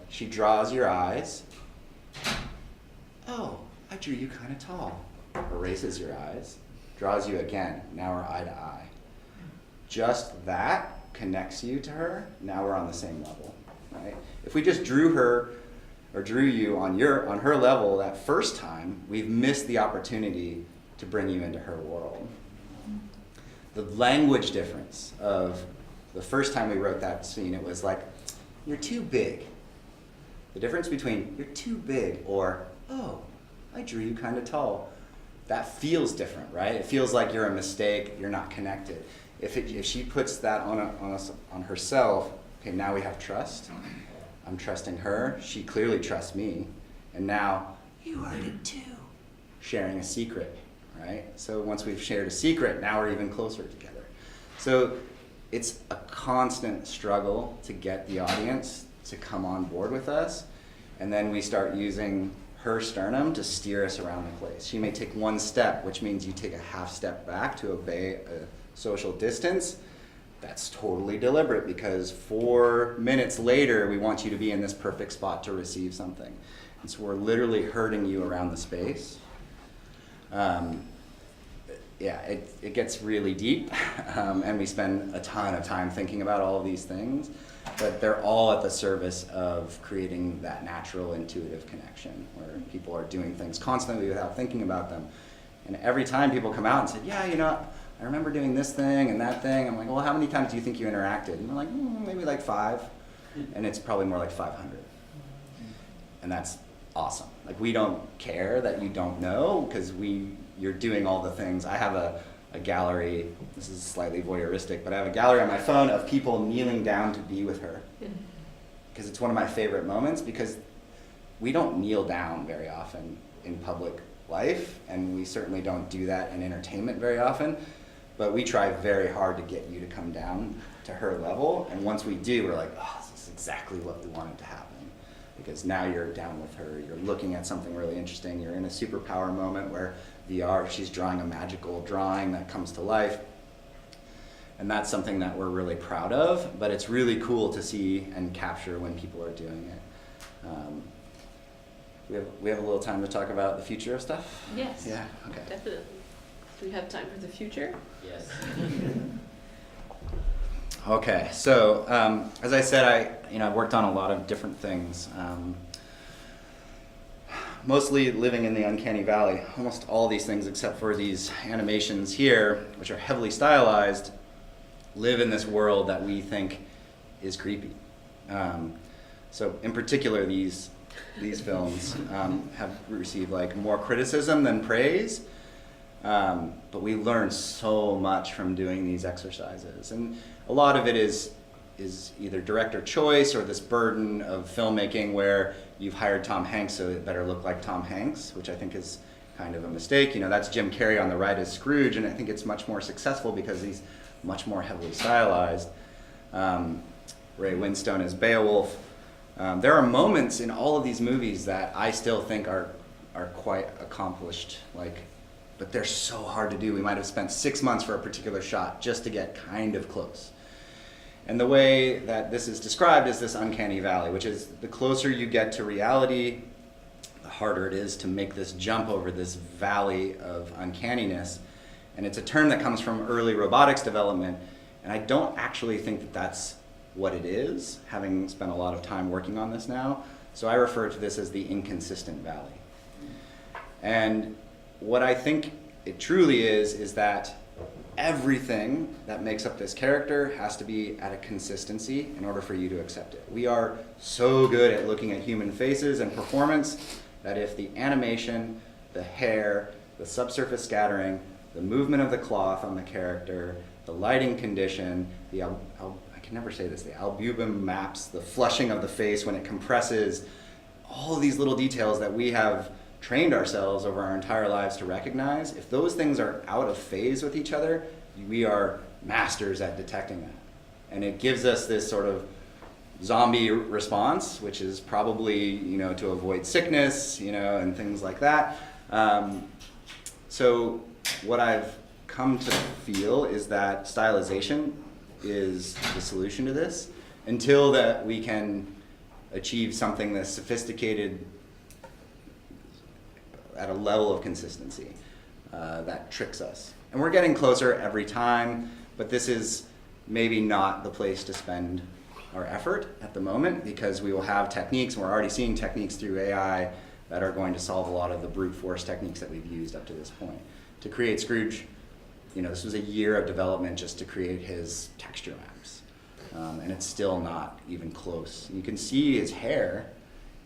she draws your eyes. Oh, I drew you kind of tall. Erases your eyes, draws you again. Now we're eye to eye. Just that connects you to her. Now we're on the same level, right? If we just drew her or drew you on her level that first time, we've missed the opportunity to bring you into her world. The language difference of the first time we wrote that scene, it was like, you're too big. The difference between you're too big or, oh, I drew you kind of tall, that feels different, right? It feels like you're a mistake, you're not connected. If she puts that on herself, okay, now we have trust. I'm trusting her, she clearly trusts me, and now you heard it too. Sharing a secret, right? So once we've shared a secret, now we're even closer together. So it's a constant struggle to get the audience to come on board with us, and then we start using her sternum to steer us around the place. She may take one step, which means you take a half step back to obey a social distance. That's totally deliberate because 4 minutes later, we want you to be in this perfect spot to receive something. And so we're literally herding you around the space. It gets really deep, and we spend a ton of time thinking about all of these things, but they're all at the service of creating that natural, intuitive connection where people are doing things constantly without thinking about them. And every time people come out and say, yeah, you know, I remember doing this thing and that thing, I'm like, well, how many times do you think you interacted? And they're like, maybe like 5, and it's probably more like 500. And that's awesome. Like, we don't care that you don't know, because you're doing all the things. I have a gallery, this is slightly voyeuristic, but I have a gallery on my phone of people kneeling down to be with her. Because it's one of my favorite moments, because we don't kneel down very often in public life, and we certainly don't do that in entertainment very often, but we try very hard to get you to come down to her level, and once we do, we're like, oh, this is exactly what we wanted to happen. Because now you're down with her, you're looking at something really interesting, you're in a superpower moment where VR, she's drawing a magical drawing that comes to life. And that's something that we're really proud of, but it's really cool to see and capture when people are doing it. We have a little time to talk about the future of stuff? Yes. Yeah, okay. Definitely. Do we have time for the future? Yes. Okay, so as I said, I've worked on a lot of different things. Mostly living in the Uncanny Valley. Almost all these things, except for these animations here, which are heavily stylized, live in this world that we think is creepy. So in particular, these films have received like more criticism than praise. But we learn so much from doing these exercises, and a lot of it is either director choice or this burden of filmmaking where you've hired Tom Hanks, so it better look like Tom Hanks, which I think is kind of a mistake. You know, that's Jim Carrey on the right as Scrooge, and I think it's much more successful because he's much more heavily stylized. Ray Winstone as Beowulf. There are moments in all of these movies that I still think are quite accomplished, but they're so hard to do. We might have spent 6 months for a particular shot just to get kind of close. And the way that this is described is this uncanny valley, which is the closer you get to reality, the harder it is to make this jump over this valley of uncanniness. And it's a term that comes from early robotics development, and I don't actually think that that's what it is, having spent a lot of time working on this now. So I refer to this as the inconsistent valley. And what I think it truly is that everything that makes up this character has to be at a consistency in order for you to accept it. We are so good at looking at human faces and performance that if the animation, the hair, the subsurface scattering, the movement of the cloth on the character, the lighting condition, I can never say this, the albumin maps, the flushing of the face when it compresses, all of these little details that we have trained ourselves over our entire lives to recognize, if those things are out of phase with each other, we are masters at detecting that. And it gives us this sort of zombie response, which is probably, to avoid sickness, and things like that. So what I've come to feel is that stylization is the solution to this, until that we can achieve something that's sophisticated at a level of consistency that tricks us. And we're getting closer every time, but this is maybe not the place to spend our effort at the moment, because we will have techniques, and we're already seeing techniques through AI that are going to solve a lot of the brute force techniques that we've used up to this point. To create Scrooge, this was a year of development just to create his texture maps. And it's still not even close. You can see his hair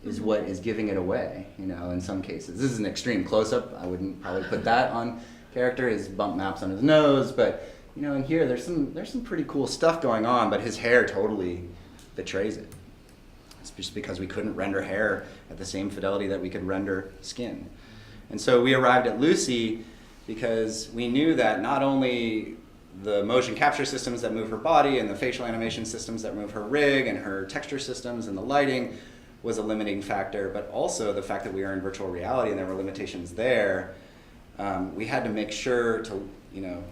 is what is giving it away, in some cases. This is an extreme close-up. I wouldn't probably put that on character, his bump maps on his nose, but in here there's some pretty cool stuff going on, but his hair totally betrays it. It's just because we couldn't render hair at the same fidelity that we could render skin. And so we arrived at Lucy because we knew that not only the motion capture systems that move her body and the facial animation systems that move her rig and her texture systems and the lighting was a limiting factor, but also the fact that we were in virtual reality and there were limitations there. We had to make sure to,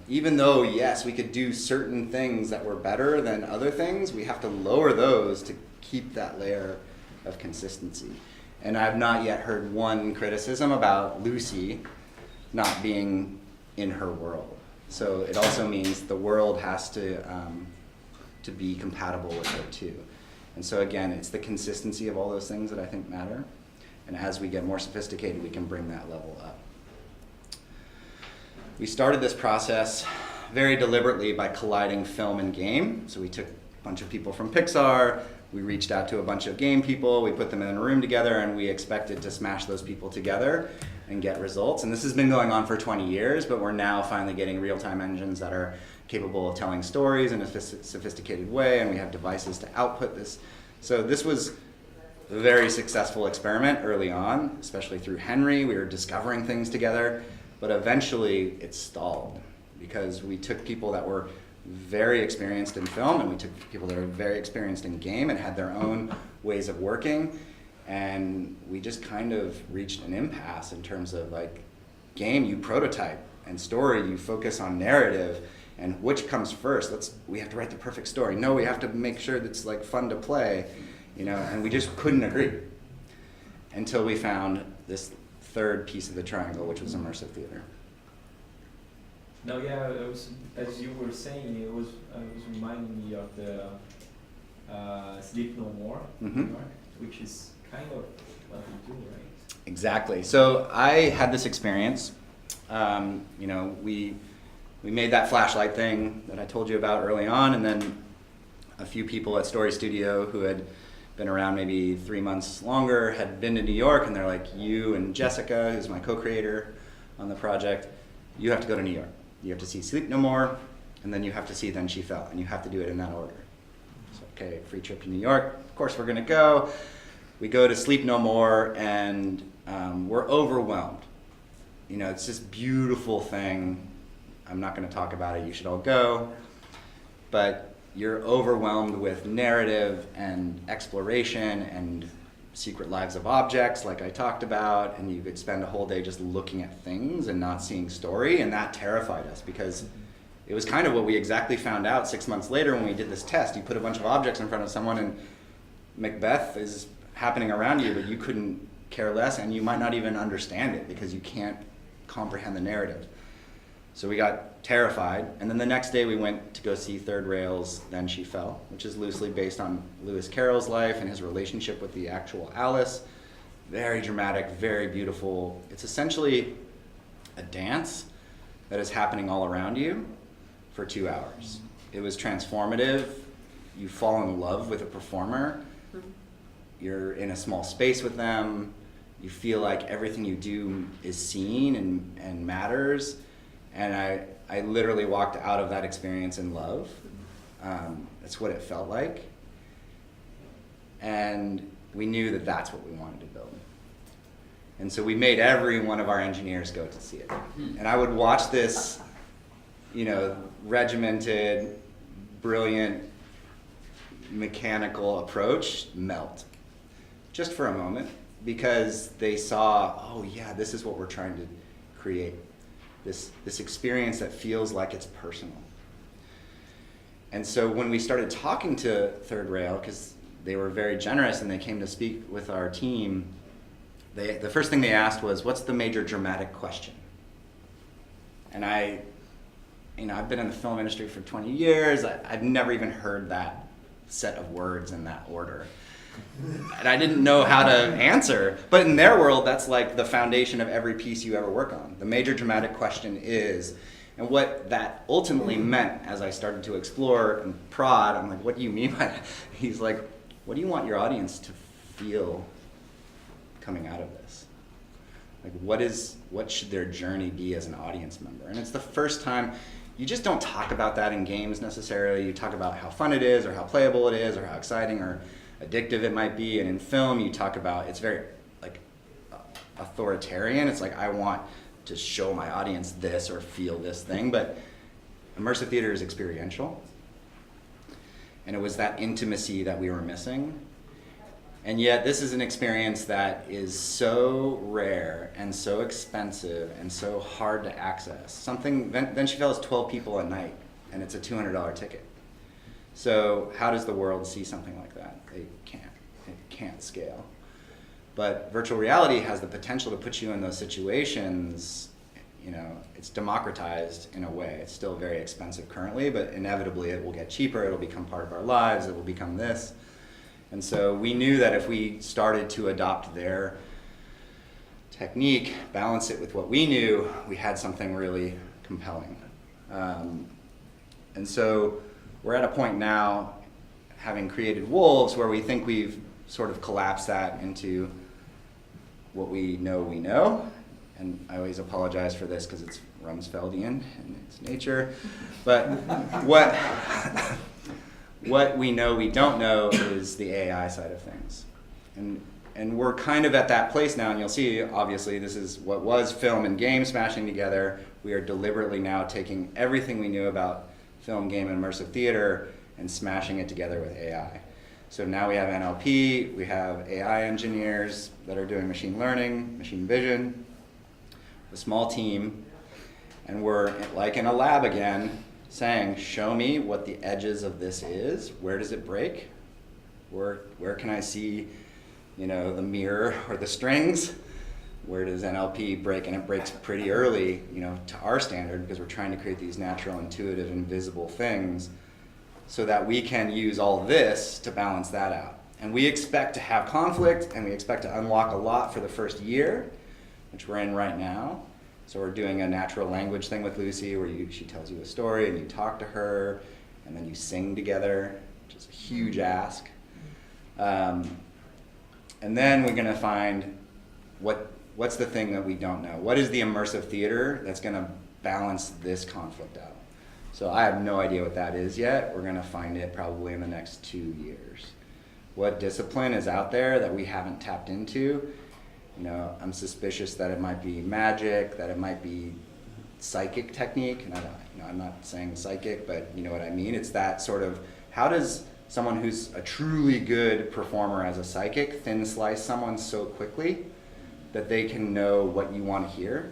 even though, yes, we could do certain things that were better than other things, we have to lower those to keep that layer of consistency. And I've not yet heard one criticism about Lucy not being in her world. So it also means the world has to be compatible with her too. And so again, it's the consistency of all those things that I think matter. And as we get more sophisticated, we can bring that level up. We started this process very deliberately by colliding film and game. So we took a bunch of people from Pixar, we reached out to a bunch of game people, we put them in a room together, and we expected to smash those people together and get results. And this has been going on for 20 years, but we're now finally getting real-time engines that are capable of telling stories in a sophisticated way, and we have devices to output this. So this was a very successful experiment early on, especially through Henry. We were discovering things together, but eventually it stalled because we took people that were very experienced in film and we took people that were very experienced in game and had their own ways of working, and we just kind of reached an impasse in terms of like game, you prototype, and story, you focus on narrative, and which comes first? We have to write the perfect story. No, we have to make sure that's like fun to play, and we just couldn't agree until we found this third piece of the triangle, which was immersive theater. No, yeah, it was, as you were saying, it was reminding me of the Sleep No More, which is kind of what we do, right? Exactly. So I had this experience. We made that flashlight thing that I told you about early on, and then a few people at Story Studio who had been around maybe 3 months longer had been to New York, and they're like, you and Jessica, who's my co-creator on the project, you have to go to New York. You have to see Sleep No More, and then you have to see Then She Fell, and you have to do it in that order. So, okay, free trip to New York. Of course, we're going to go. We go to Sleep No More, and we're overwhelmed. It's this beautiful thing. I'm not going to talk about it. You should all go. But you're overwhelmed with narrative and exploration and secret lives of objects, like I talked about, and you could spend a whole day just looking at things and not seeing story, and that terrified us because it was kind of what we exactly found out 6 months later when we did this test. You put a bunch of objects in front of someone and Macbeth is happening around you, but you couldn't care less, and you might not even understand it because you can't comprehend the narrative. So we got terrified, and then the next day we went to go see Third Rail's Then She Fell, which is loosely based on Lewis Carroll's life and his relationship with the actual Alice. Very dramatic, very beautiful. It's essentially a dance that is happening all around you for 2 hours. It was transformative. You fall in love with a performer. You're in a small space with them. You feel like everything you do is seen and matters. And I literally walked out of that experience in love. That's what it felt like. And we knew that that's what we wanted to build. And so we made every one of our engineers go to see it. And I would watch this, regimented, brilliant, mechanical approach melt just for a moment, because they saw, oh yeah, this is what we're trying to create. This experience that feels like it's personal. And so when we started talking to Third Rail, because they were very generous and they came to speak with our team, the first thing they asked was, what's the major dramatic question? And I've been in the film industry for 20 years. I've never even heard that set of words in that order. And I didn't know how to answer. But in their world, that's like the foundation of every piece you ever work on. The major dramatic question is, and what that ultimately meant as I started to explore and prod, I'm like, what do you mean by that? He's like, what do you want your audience to feel coming out of this? Like, what should their journey be as an audience member? And it's the first time, you just don't talk about that in games necessarily. You talk about how fun it is, or how playable it is, or how exciting or addictive it might be. And in film, you talk about, it's very like authoritarian. It's like, I want to show my audience this or feel this thing. But immersive theater is experiential. And it was that intimacy that we were missing. And yet this is an experience that is so rare and so expensive and so hard to access. Venture is 12 people a night, and it's a $200 ticket. So how does the world see something like that? It can't scale. But virtual reality has the potential to put you in those situations. You know, it's democratized in a way. It's still very expensive currently, but inevitably it will get cheaper. It'll become part of our lives. It will become this. And so we knew that if we started to adopt their technique, balance it with what we knew, we had something really compelling. And so we're at a point now, having created Wolves, where we think we've sort of collapsed that into what we know. And I always apologize for this because it's Rumsfeldian in its nature. But what we know we don't know is the AI side of things. And we're kind of at that place now, and you'll see, obviously, this is what was film and game smashing together. We are deliberately now taking everything we knew about film, game, and immersive theater and smashing it together with AI. So now we have NLP, we have AI engineers that are doing machine learning, machine vision, a small team, and we're like in a lab again, saying, show me what the edges of this is. Where does it break? Where can I see, you know, the mirror or the strings? Where does NLP break? And it breaks pretty early, you know, to our standard, because we're trying to create these natural, intuitive, invisible things so that we can use all this to balance that out. And we expect to have conflict, and we expect to unlock a lot for the first year, which we're in right now. So we're doing a natural language thing with Lucy where she tells you a story and you talk to her and then you sing together, which is a huge ask. And then we're gonna find what's the thing that we don't know? What is the immersive theater that's gonna balance this conflict out? So I have no idea what that is yet. We're gonna find it probably in the next 2 years. What discipline is out there that we haven't tapped into? You know, I'm suspicious that it might be magic, that it might be psychic technique. And I'm not saying psychic, but you know what I mean? It's that sort of, how does someone who's a truly good performer as a psychic thin slice someone so quickly that they can know what you want to hear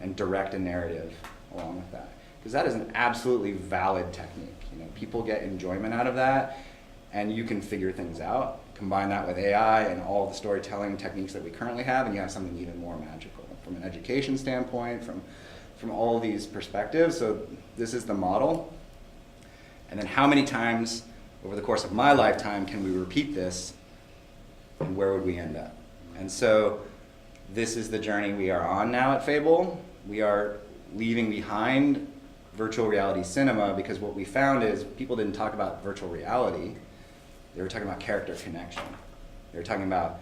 and direct a narrative along with that? Because that is an absolutely valid technique. You know, people get enjoyment out of that, and you can figure things out. Combine that with AI and all the storytelling techniques that we currently have, and you have something even more magical from an education standpoint, from all these perspectives. So this is the model. And then how many times over the course of my lifetime can we repeat this, and where would we end up? And so this is the journey we are on now at FABLE. We are leaving behind virtual reality cinema, because what we found is people didn't talk about virtual reality. They were talking about character connection. They were talking about,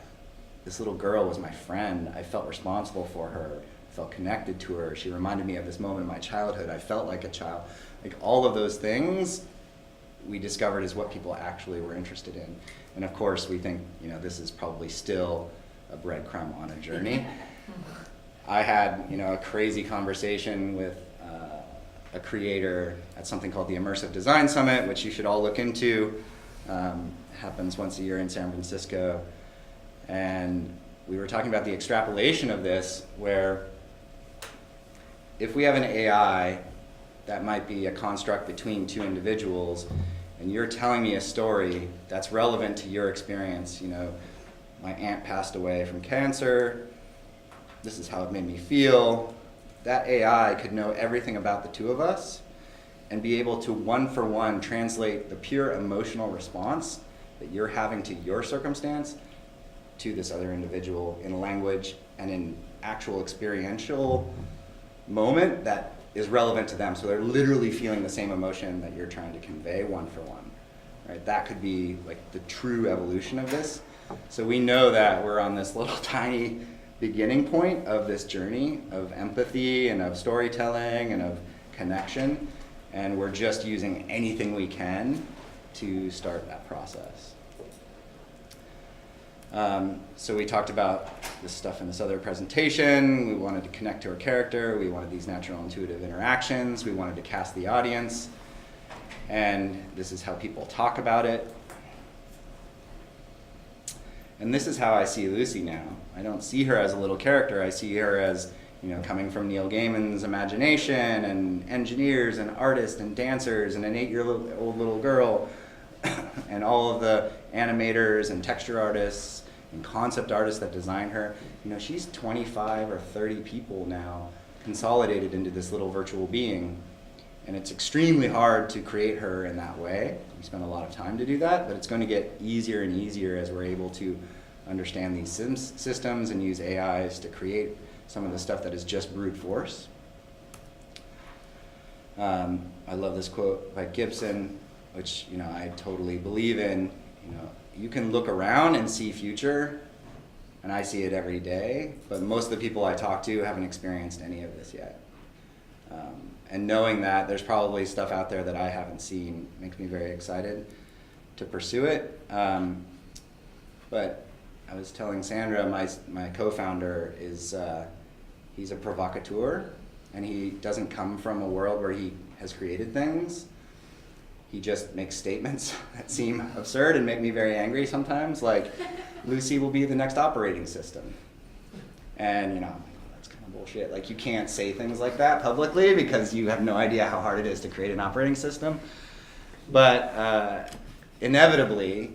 this little girl was my friend. I felt responsible for her. I felt connected to her. She reminded me of this moment in my childhood. I felt like a child. Like all of those things we discovered is what people actually were interested in. And of course, we think, you know, this is probably still a breadcrumb on a journey. I had, you know, a crazy conversation with a creator at something called the Immersive Design Summit, which you should all look into. Happens once a year in San Francisco. And we were talking about the extrapolation of this, where if we have an AI that might be a construct between two individuals, and you're telling me a story that's relevant to your experience, you know, my aunt passed away from cancer, this is how it made me feel. That AI could know everything about the two of us and be able to one-for-one translate the pure emotional response that you're having to your circumstance to this other individual in language and in actual experiential moment that is relevant to them. So they're literally feeling the same emotion that you're trying to convey one-for-one. Right? That could be like the true evolution of this. So we know that we're on this little tiny beginning point of this journey of empathy and of storytelling and of connection, and we're just using anything we can to start that process. So we talked about this stuff in this other presentation. We wanted to connect to our character. We wanted these natural intuitive interactions. We wanted to cast the audience. And this is how people talk about it. And this is how I see Lucy now. I don't see her as a little character. I see her as, coming from Neil Gaiman's imagination, and engineers and artists and dancers and an 8-year-old little girl and all of the animators and texture artists and concept artists that design her. She's 25 or 30 people now consolidated into this little virtual being. And it's extremely hard to create her in that way. We spend a lot of time to do that, but it's going to get easier and easier as we're able to understand these systems and use AIs to create some of the stuff that is just brute force. I love this quote by Gibson, which I totally believe in. You can look around and see future, and I see it every day, but most of the people I talk to haven't experienced any of this yet. And knowing that there's probably stuff out there that I haven't seen makes me very excited to pursue it. But I was telling Sandra, my co-founder is, he's a provocateur, and he doesn't come from a world where he has created things. He just makes statements that seem absurd and make me very angry sometimes, like, Lucy will be the next operating system. And that's kind of bullshit. Like, you can't say things like that publicly because you have no idea how hard it is to create an operating system. But inevitably,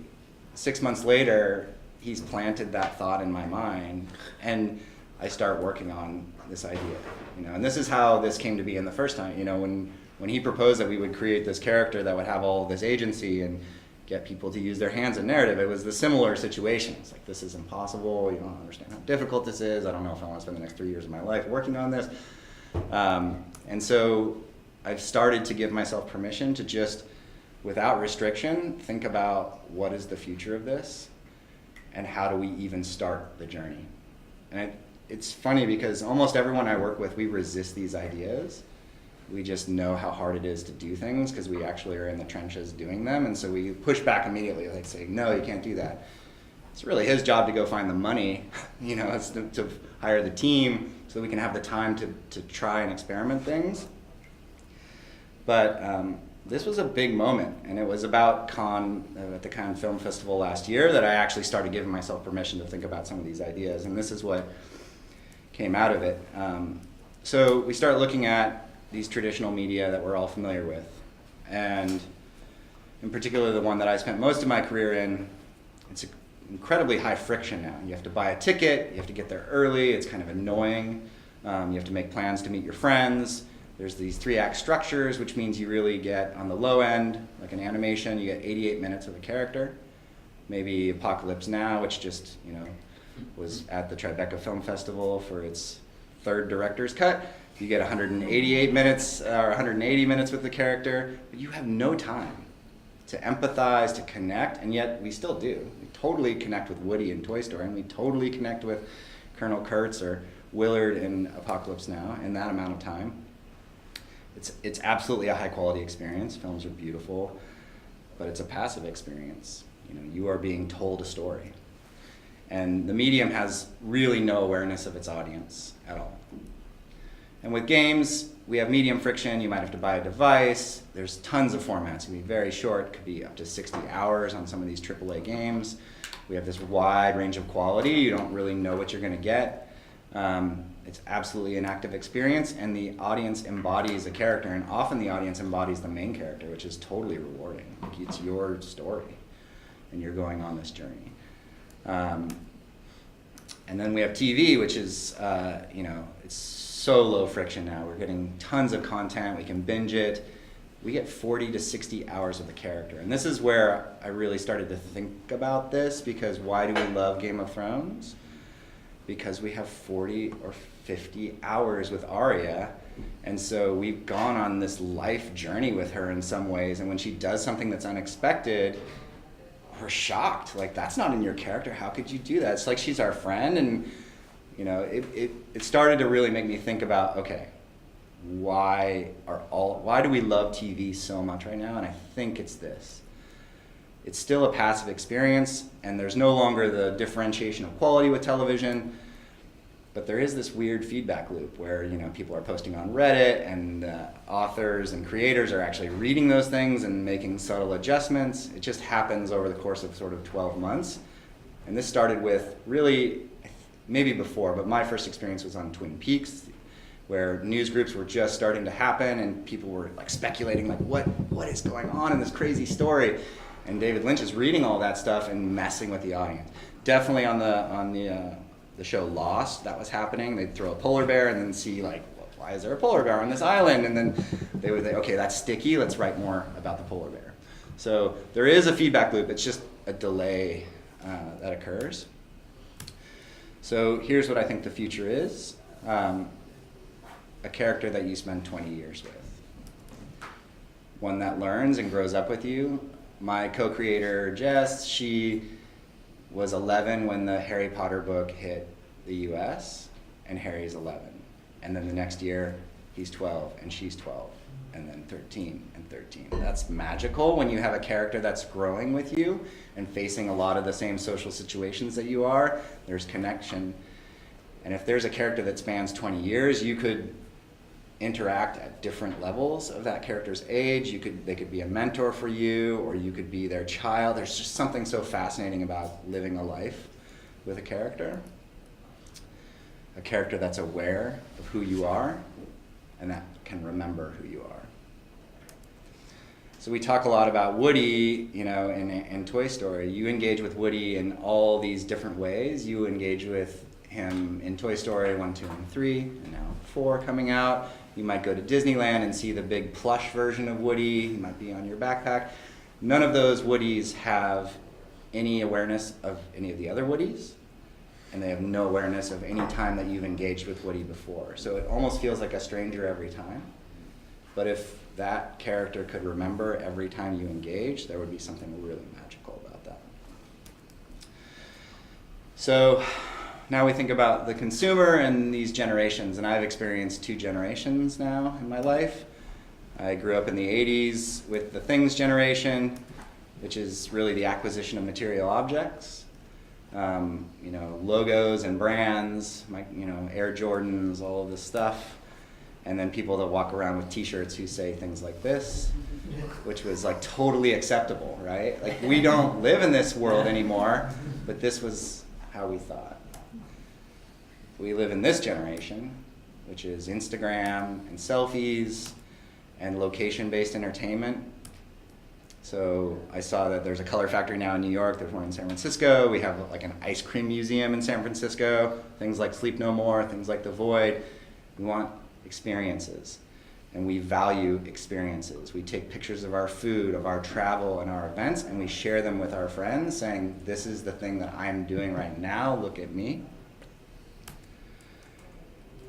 6 months later, he's planted that thought in my mind, and I start working on this idea. And this is how this came to be in the first time. When he proposed that we would create this character that would have all this agency and get people to use their hands in narrative, it was the similar situation. It's like, this is impossible. You don't understand how difficult this is. I don't know if I want to spend the next 3 years of my life working on this. And so I've started to give myself permission to just, without restriction, think about what is the future of this and how do we even start the journey. And it's funny because almost everyone I work with, we resist these ideas. We just know how hard it is to do things because we actually are in the trenches doing them, and so we push back immediately, like saying, no, you can't do that. It's really his job to go find the money, it's to hire the team so we can have the time to try and experiment things. But this was a big moment, and it was about at the Cannes Film Festival last year that I actually started giving myself permission to think about some of these ideas, and this is what came out of it. So we start looking at these traditional media that we're all familiar with. And in particular, the one that I spent most of my career in, it's incredibly high friction now. You have to buy a ticket, you have to get there early, it's kind of annoying. You have to make plans to meet your friends. There's these 3-act structures, which means you really get, on the low end, like an animation, you get 88 minutes of a character. Maybe Apocalypse Now, which just, was at the Tribeca Film Festival for its 3rd director's cut. You get 188 minutes or 180 minutes with the character, but you have no time to empathize, to connect, and yet we still do. We totally connect with Woody in Toy Story, and we totally connect with Colonel Kurtz or Willard in Apocalypse Now in that amount of time. It's absolutely a high-quality experience. Films are beautiful, but it's a passive experience. You are being told a story. And the medium has really no awareness of its audience at all. And with games, we have medium friction. You might have to buy a device. There's tons of formats. It can be very short. It could be up to 60 hours on some of these AAA games. We have this wide range of quality. You don't really know what you're going to get. It's absolutely an active experience, and the audience embodies a character, and often the audience embodies the main character, which is totally rewarding. Like, it's your story, and you're going on this journey. And then we have TV, which is, it's so low friction now. We're getting tons of content. We can binge it. We get 40 to 60 hours of the character. And this is where I really started to think about this, because why do we love Game of Thrones? Because we have 40 or 50 hours with Arya. And so we've gone on this life journey with her in some ways. And when she does something that's unexpected, we're shocked. Like, that's not in your character. How could you do that? It's like she's our friend. And it started to really make me think about, okay, why do we love TV so much right now? And I think it's this. It's still a passive experience, and there's no longer the differentiation of quality with television, but there is this weird feedback loop where people are posting on Reddit, and authors and creators are actually reading those things and making subtle adjustments. It just happens over the course of sort of 12 months. And this started with really, maybe before, but my first experience was on Twin Peaks, where news groups were just starting to happen and people were like speculating like what is going on in this crazy story, and David Lynch is reading all that stuff and messing with the audience. Definitely on the show Lost, that was happening. They'd throw a polar bear and then see like, well, why is there a polar bear on this island? And then they would say, okay, that's sticky, let's write more about the polar bear. So there is a feedback loop, it's just a delay that occurs. So here's what I think the future is. A character that you spend 20 years with. One that learns and grows up with you. My co-creator, Jess, she was 11 when the Harry Potter book hit the US, and Harry's 11. And then the next year, he's 12, and she's 12, and then 13, and 13. That's magical when you have a character that's growing with you and facing a lot of the same social situations that you are. There's connection. And if there's a character that spans 20 years, you could interact at different levels of that character's age. They could be a mentor for you, or you could be their child. There's just something so fascinating about living a life with a character that's aware of who you are and that can remember who you are. So we talk a lot about Woody, in Toy Story. You engage with Woody in all these different ways. You engage with him in Toy Story 1, 2, and 3, and now 4 coming out. You might go to Disneyland and see the big plush version of Woody. He might be on your backpack. None of those Woodies have any awareness of any of the other Woodies, and they have no awareness of any time that you've engaged with Woody before. So it almost feels like a stranger every time. But if that character could remember every time you engage, there would be something really magical about that. So now we think about the consumer and these generations, and I've experienced 2 generations now in my life. I grew up in the 80s with the Things generation, which is really the acquisition of material objects. Logos and brands, Air Jordans, all of this stuff. And then people that walk around with t-shirts who say things like this, which was like totally acceptable, right? Like we don't live in this world anymore, but this was how we thought. We live in this generation, which is Instagram and selfies and location-based entertainment. So I saw that there's a color factory now in New York, there's one in San Francisco, we have like an ice cream museum in San Francisco, things like Sleep No More, things like The Void. We want experiences, and we value experiences. We take pictures of our food, of our travel, and our events, and we share them with our friends, saying, this is the thing that I'm doing right now, look at me.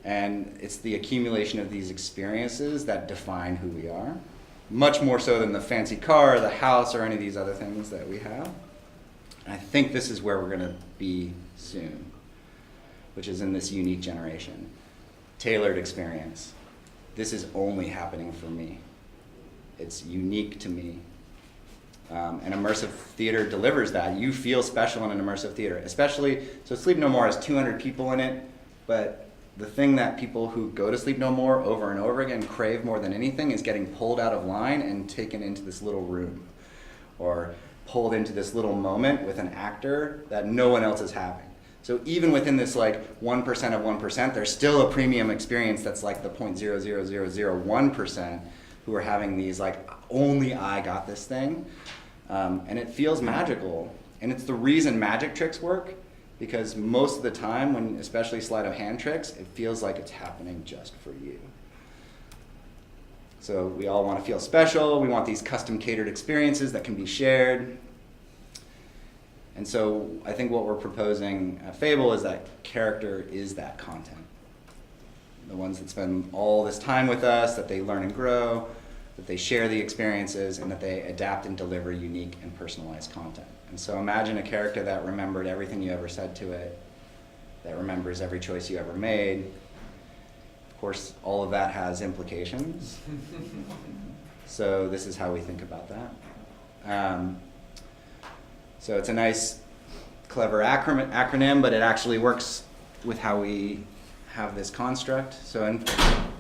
And it's the accumulation of these experiences that define who we are, much more so than the fancy car, or the house, or any of these other things that we have. And I think this is where we're going to be soon, which is in this unique generation. Tailored experience. This is only happening for me. It's unique to me. And immersive theater delivers that. You feel special in an immersive theater, especially, so Sleep No More has 200 people in it, but the thing that people who go to Sleep No More over and over again crave more than anything is getting pulled out of line and taken into this little room, or pulled into this little moment with an actor that no one else is having. So even within this like 1% of 1%, there's still a premium experience that's like the 0.00001% who are having these like, only I got this thing. And it feels magical. And it's the reason magic tricks work, because most of the time, when especially sleight of hand tricks, it feels like it's happening just for you. So we all want to feel special. We want these custom catered experiences that can be shared. And so I think what we're proposing at FABLE is that character is that content. The ones that spend all this time with us, that they learn and grow, that they share the experiences, and that they adapt and deliver unique and personalized content. And so imagine a character that remembered everything you ever said to it, that remembers every choice you ever made. Of course, all of that has implications. So this is how we think about that. So it's a nice, clever acronym, but it actually works with how we have this construct. So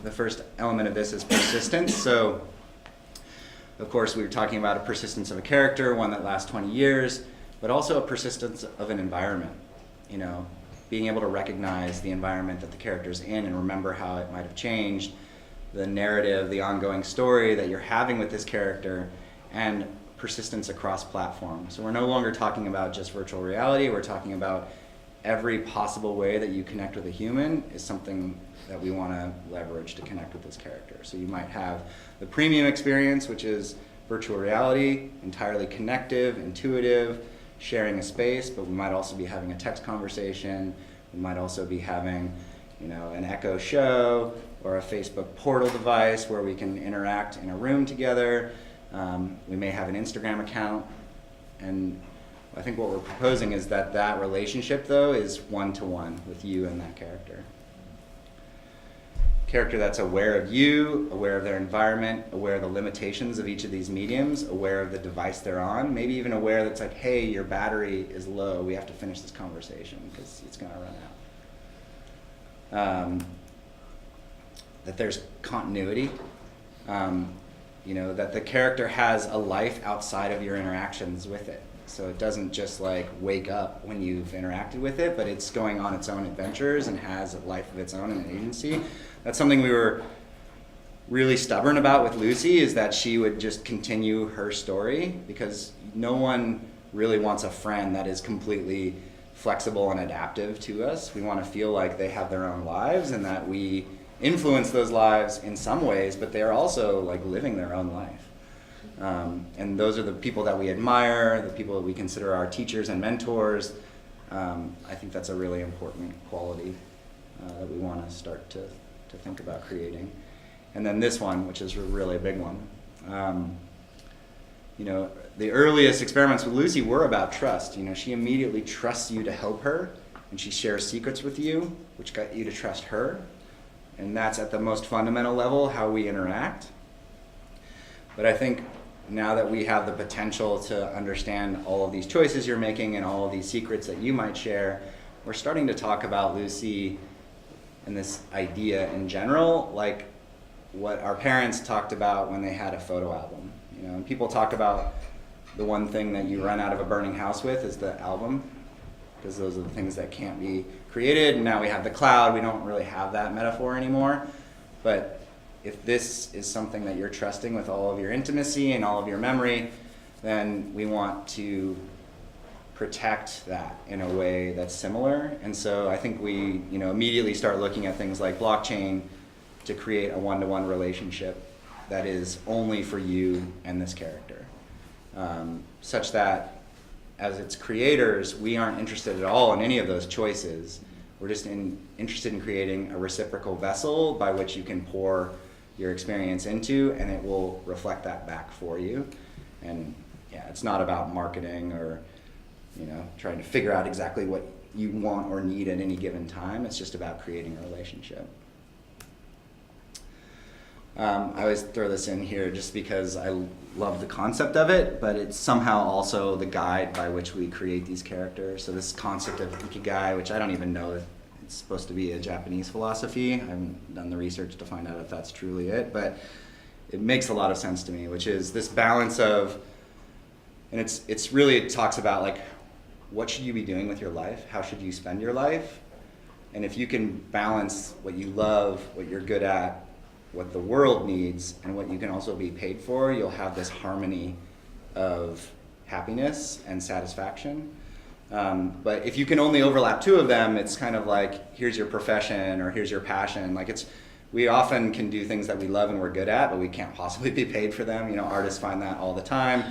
the first element of this is persistence. So of course we were talking about a persistence of a character, one that lasts 20 years. but also a persistence of an environment, you know, being able to recognize the environment that the character's in and remember how it might have changed, the narrative, the ongoing story that you're having with this character, and persistence across platforms. So we're no longer talking about just virtual reality, we're talking about every possible way that you connect with a human is something that we want to leverage to connect with this character. So you might have the premium experience, which is virtual reality, entirely connective, intuitive, sharing a space, but we might also be having a text conversation. We might also be having, you know, an echo show or a Facebook portal device where we can interact in a room together. We may have an Instagram account, and I think what we're proposing is that that relationship, though, is one-to-one with you and that character. Character that's aware of you, aware of their environment, aware of the limitations of each of these mediums, aware of the device they're on, maybe even aware that's like, hey, your battery is low, we have to finish this conversation because it's going to run out. That there's continuity, you know, that the character has a life outside of your interactions with it. So it doesn't just like wake up when you've interacted with it, but it's going on its own adventures and has a life of its own and an agency. That's something we were really stubborn about with Lucy, is that she would just continue her story, because no one really wants a friend that is completely flexible and adaptive to us. We want to feel like they have their own lives and that we influence those lives in some ways, but they're also like living their own life. And those are the people that we admire, the people that we consider our teachers and mentors. I think that's a really important quality that we want to start to think about creating. And then this one, which is really a big one. You know, the earliest experiments with Lucy were about trust. You know, she immediately trusts you to help her, and she shares secrets with you, which got you to trust her. And that's at the most fundamental level how we interact. But I think now that we have the potential to understand all of these choices you're making and all of these secrets that you might share, we're starting to talk about Lucy and this idea in general, like what our parents talked about when they had a photo album. You know, and people talk about the one thing that you run out of a burning house with is the album, because those are the things that can't be created. And now we have the cloud. We don't really have that metaphor anymore. But if this is something that you're trusting with all of your intimacy and all of your memory, then we want to protect that in a way that's similar. And so I think we, you know, immediately start looking at things like blockchain to create a one-to-one relationship that is only for you and this character, such that as its creators, we aren't interested at all in any of those choices. We're just interested in creating a reciprocal vessel by which you can pour your experience into, and it will reflect that back for you. And yeah, it's not about marketing or, you know, trying to figure out exactly what you want or need at any given time. It's just about creating a relationship. I always throw this in here just because I love the concept of it, but it's somehow also the guide by which we create these characters. So this concept of ikigai, which I don't even know if it's supposed to be a Japanese philosophy. I haven't done the research to find out if that's truly it, but it makes a lot of sense to me, which is this balance of, and it's really, it talks about like, what should you be doing with your life? How should you spend your life? And if you can balance what you love, what you're good at, what the world needs, and what you can also be paid for, you'll have this harmony of happiness and satisfaction. But if you can only overlap two of them, it's kind of like, here's your profession or here's your passion. Like we often can do things that we love and we're good at, but we can't possibly be paid for them. You know, artists find that all the time.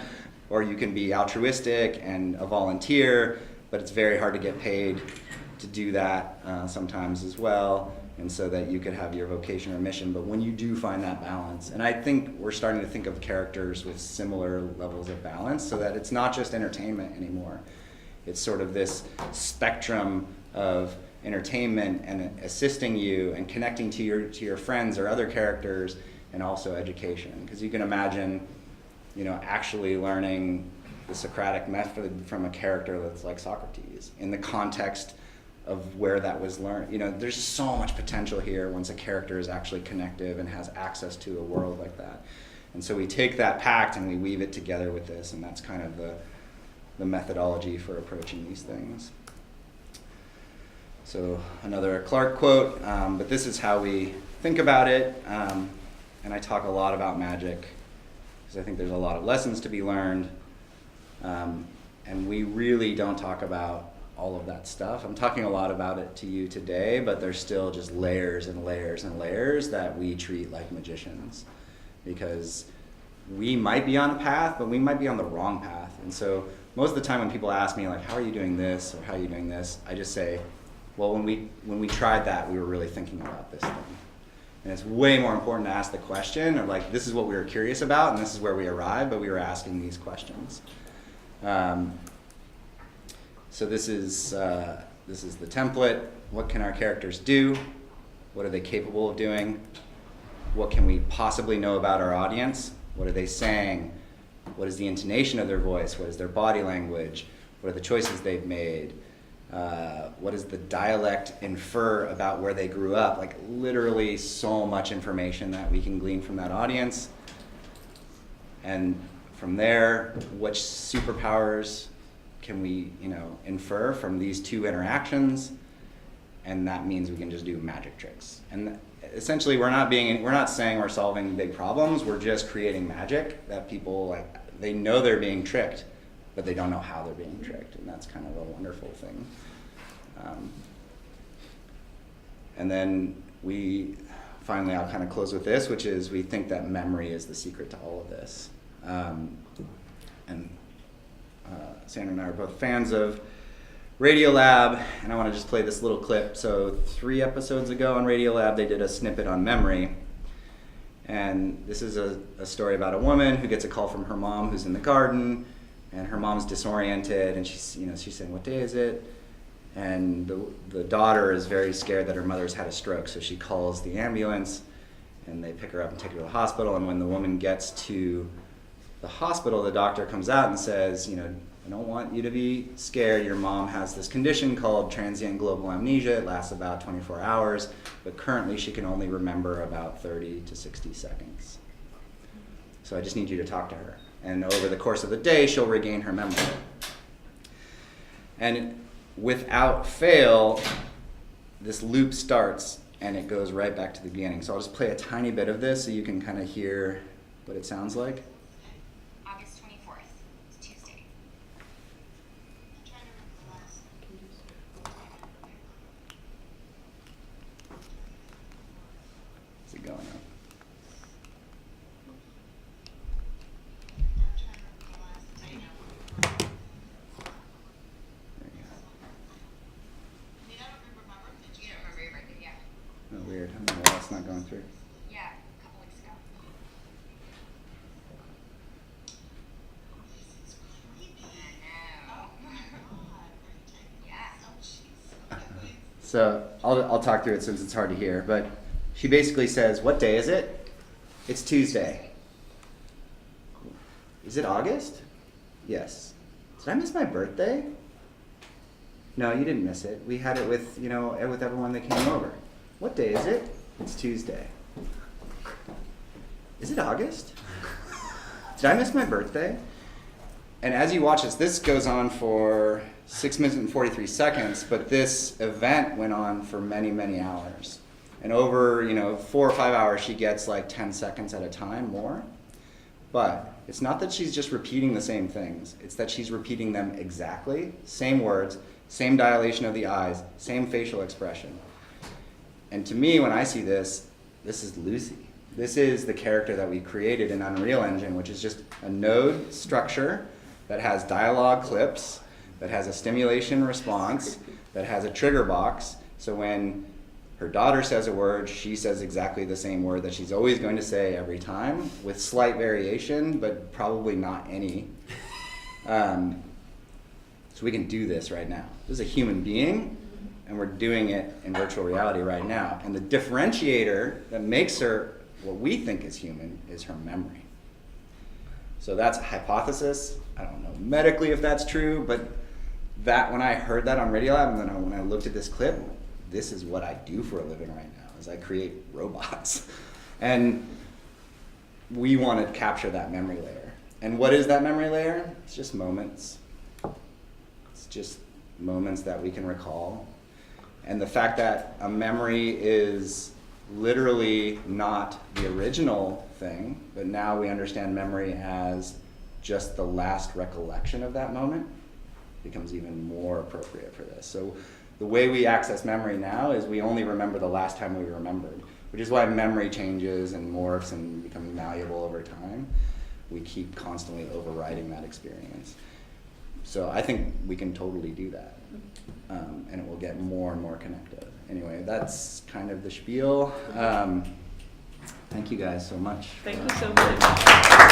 Or you can be altruistic and a volunteer, but it's very hard to get paid to do that sometimes as well. And so that you could have your vocation or mission. But when you do find that balance, and I think we're starting to think of characters with similar levels of balance, so that it's not just entertainment anymore. It's sort of this spectrum of entertainment and assisting you and connecting to your friends or other characters, and also education. Because you can imagine, you know, actually learning the Socratic method from a character that's like Socrates in the context of where that was learned. You know, there's so much potential here once a character is actually connective and has access to a world like that. And so we take that pact and we weave it together with this, and that's kind of the methodology for approaching these things. So another Clark quote, but this is how we think about it. And I talk a lot about magic because I think there's a lot of lessons to be learned. And we really don't talk about all of that stuff. I'm talking a lot about it to you today, but there's still just layers and layers and layers that we treat like magicians, because we might be on a path, but we might be on the wrong path. And so most of the time when people ask me, like, how are you doing this, or how are you doing this, I just say, well, when we tried that, we were really thinking about this thing. And it's way more important to ask the question of, like, this is what we were curious about, and this is where we arrived, but we were asking these questions. So this is the template. What can our characters do? What are they capable of doing? What can we possibly know about our audience? What are they saying? What is the intonation of their voice? What is their body language? What are the choices they've made? What does the dialect infer about where they grew up? Like, literally so much information that we can glean from that audience. And from there, which superpowers can we, infer from these two interactions? And that means we can just do magic tricks. And essentially, we're not saying we're solving big problems. We're just creating magic that people, they know they're being tricked, but they don't know how they're being tricked, and that's kind of a wonderful thing. And then finally, I'll kind of close with this, which is we think that memory is the secret to all of this. And Sandra and I are both fans of Radiolab, and I want to just play this little clip. So 3 episodes ago on Radiolab, they did a snippet on memory. And this is a story about a woman who gets a call from her mom who's in the garden, and her mom's disoriented, and she's saying, what day is it? And the daughter is very scared that her mother's had a stroke, so she calls the ambulance, and they pick her up and take her to the hospital. And when the woman gets to the hospital, the doctor comes out and says, I don't want you to be scared. Your mom has this condition called transient global amnesia. It lasts about 24 hours, but currently she can only remember about 30 to 60 seconds. So I just need you to talk to her. And over the course of the day, she'll regain her memory. And without fail, this loop starts and it goes right back to the beginning. So I'll just play a tiny bit of this so you can kind of hear what it sounds like. August 24th, it's Tuesday. I'm trying to remember the last. Is it going up? I'm trying to remember the last. I know. There you go. I mean, I don't remember my birthday. You don't remember your birthday, yeah. Oh, weird. I don't know why it's not going through. Yeah, a couple weeks ago. This is creepy. I know. Oh my god. Yeah. Oh jeez. So I'll talk through it since it's hard to hear, but she basically says, what day is it? It's Tuesday. Is it August? Yes. Did I miss my birthday? No, you didn't miss it. We had it with, with everyone that came over. What day is it? It's Tuesday. Is it August? Did I miss my birthday? And as you watch this goes on for 6 minutes and 43 seconds, but this event went on for many, many hours. And over, 4 or 5 hours, she gets like 10 seconds at a time more. But it's not that she's just repeating the same things. It's that she's repeating them exactly, same words, same dilation of the eyes, same facial expression. And to me, when I see this is Lucy. This is the character that we created in Unreal Engine, which is just a node structure that has dialogue clips, that has a stimulation response, that has a trigger box. So when her daughter says a word, she says exactly the same word that she's always going to say every time, with slight variation, but probably not any. So we can do this right now. This is a human being, and we're doing it in virtual reality right now. And the differentiator that makes her what we think is human is her memory. So that's a hypothesis. I don't know medically if that's true, but that when I heard that on Radiolab, and then when I looked at this clip, this is what I do for a living right now, is I create robots. And we want to capture that memory layer. And what is that memory layer? It's just moments. It's just moments that we can recall. And the fact that a memory is literally not the original thing, but now we understand memory as just the last recollection of that moment, becomes even more appropriate for this. So the way we access memory now is we only remember the last time we remembered, which is why memory changes and morphs and becomes malleable over time. We keep constantly overriding that experience. So I think we can totally do that, and it will get more and more connected. Anyway, that's kind of the spiel. Thank you guys so much. Thank you so much.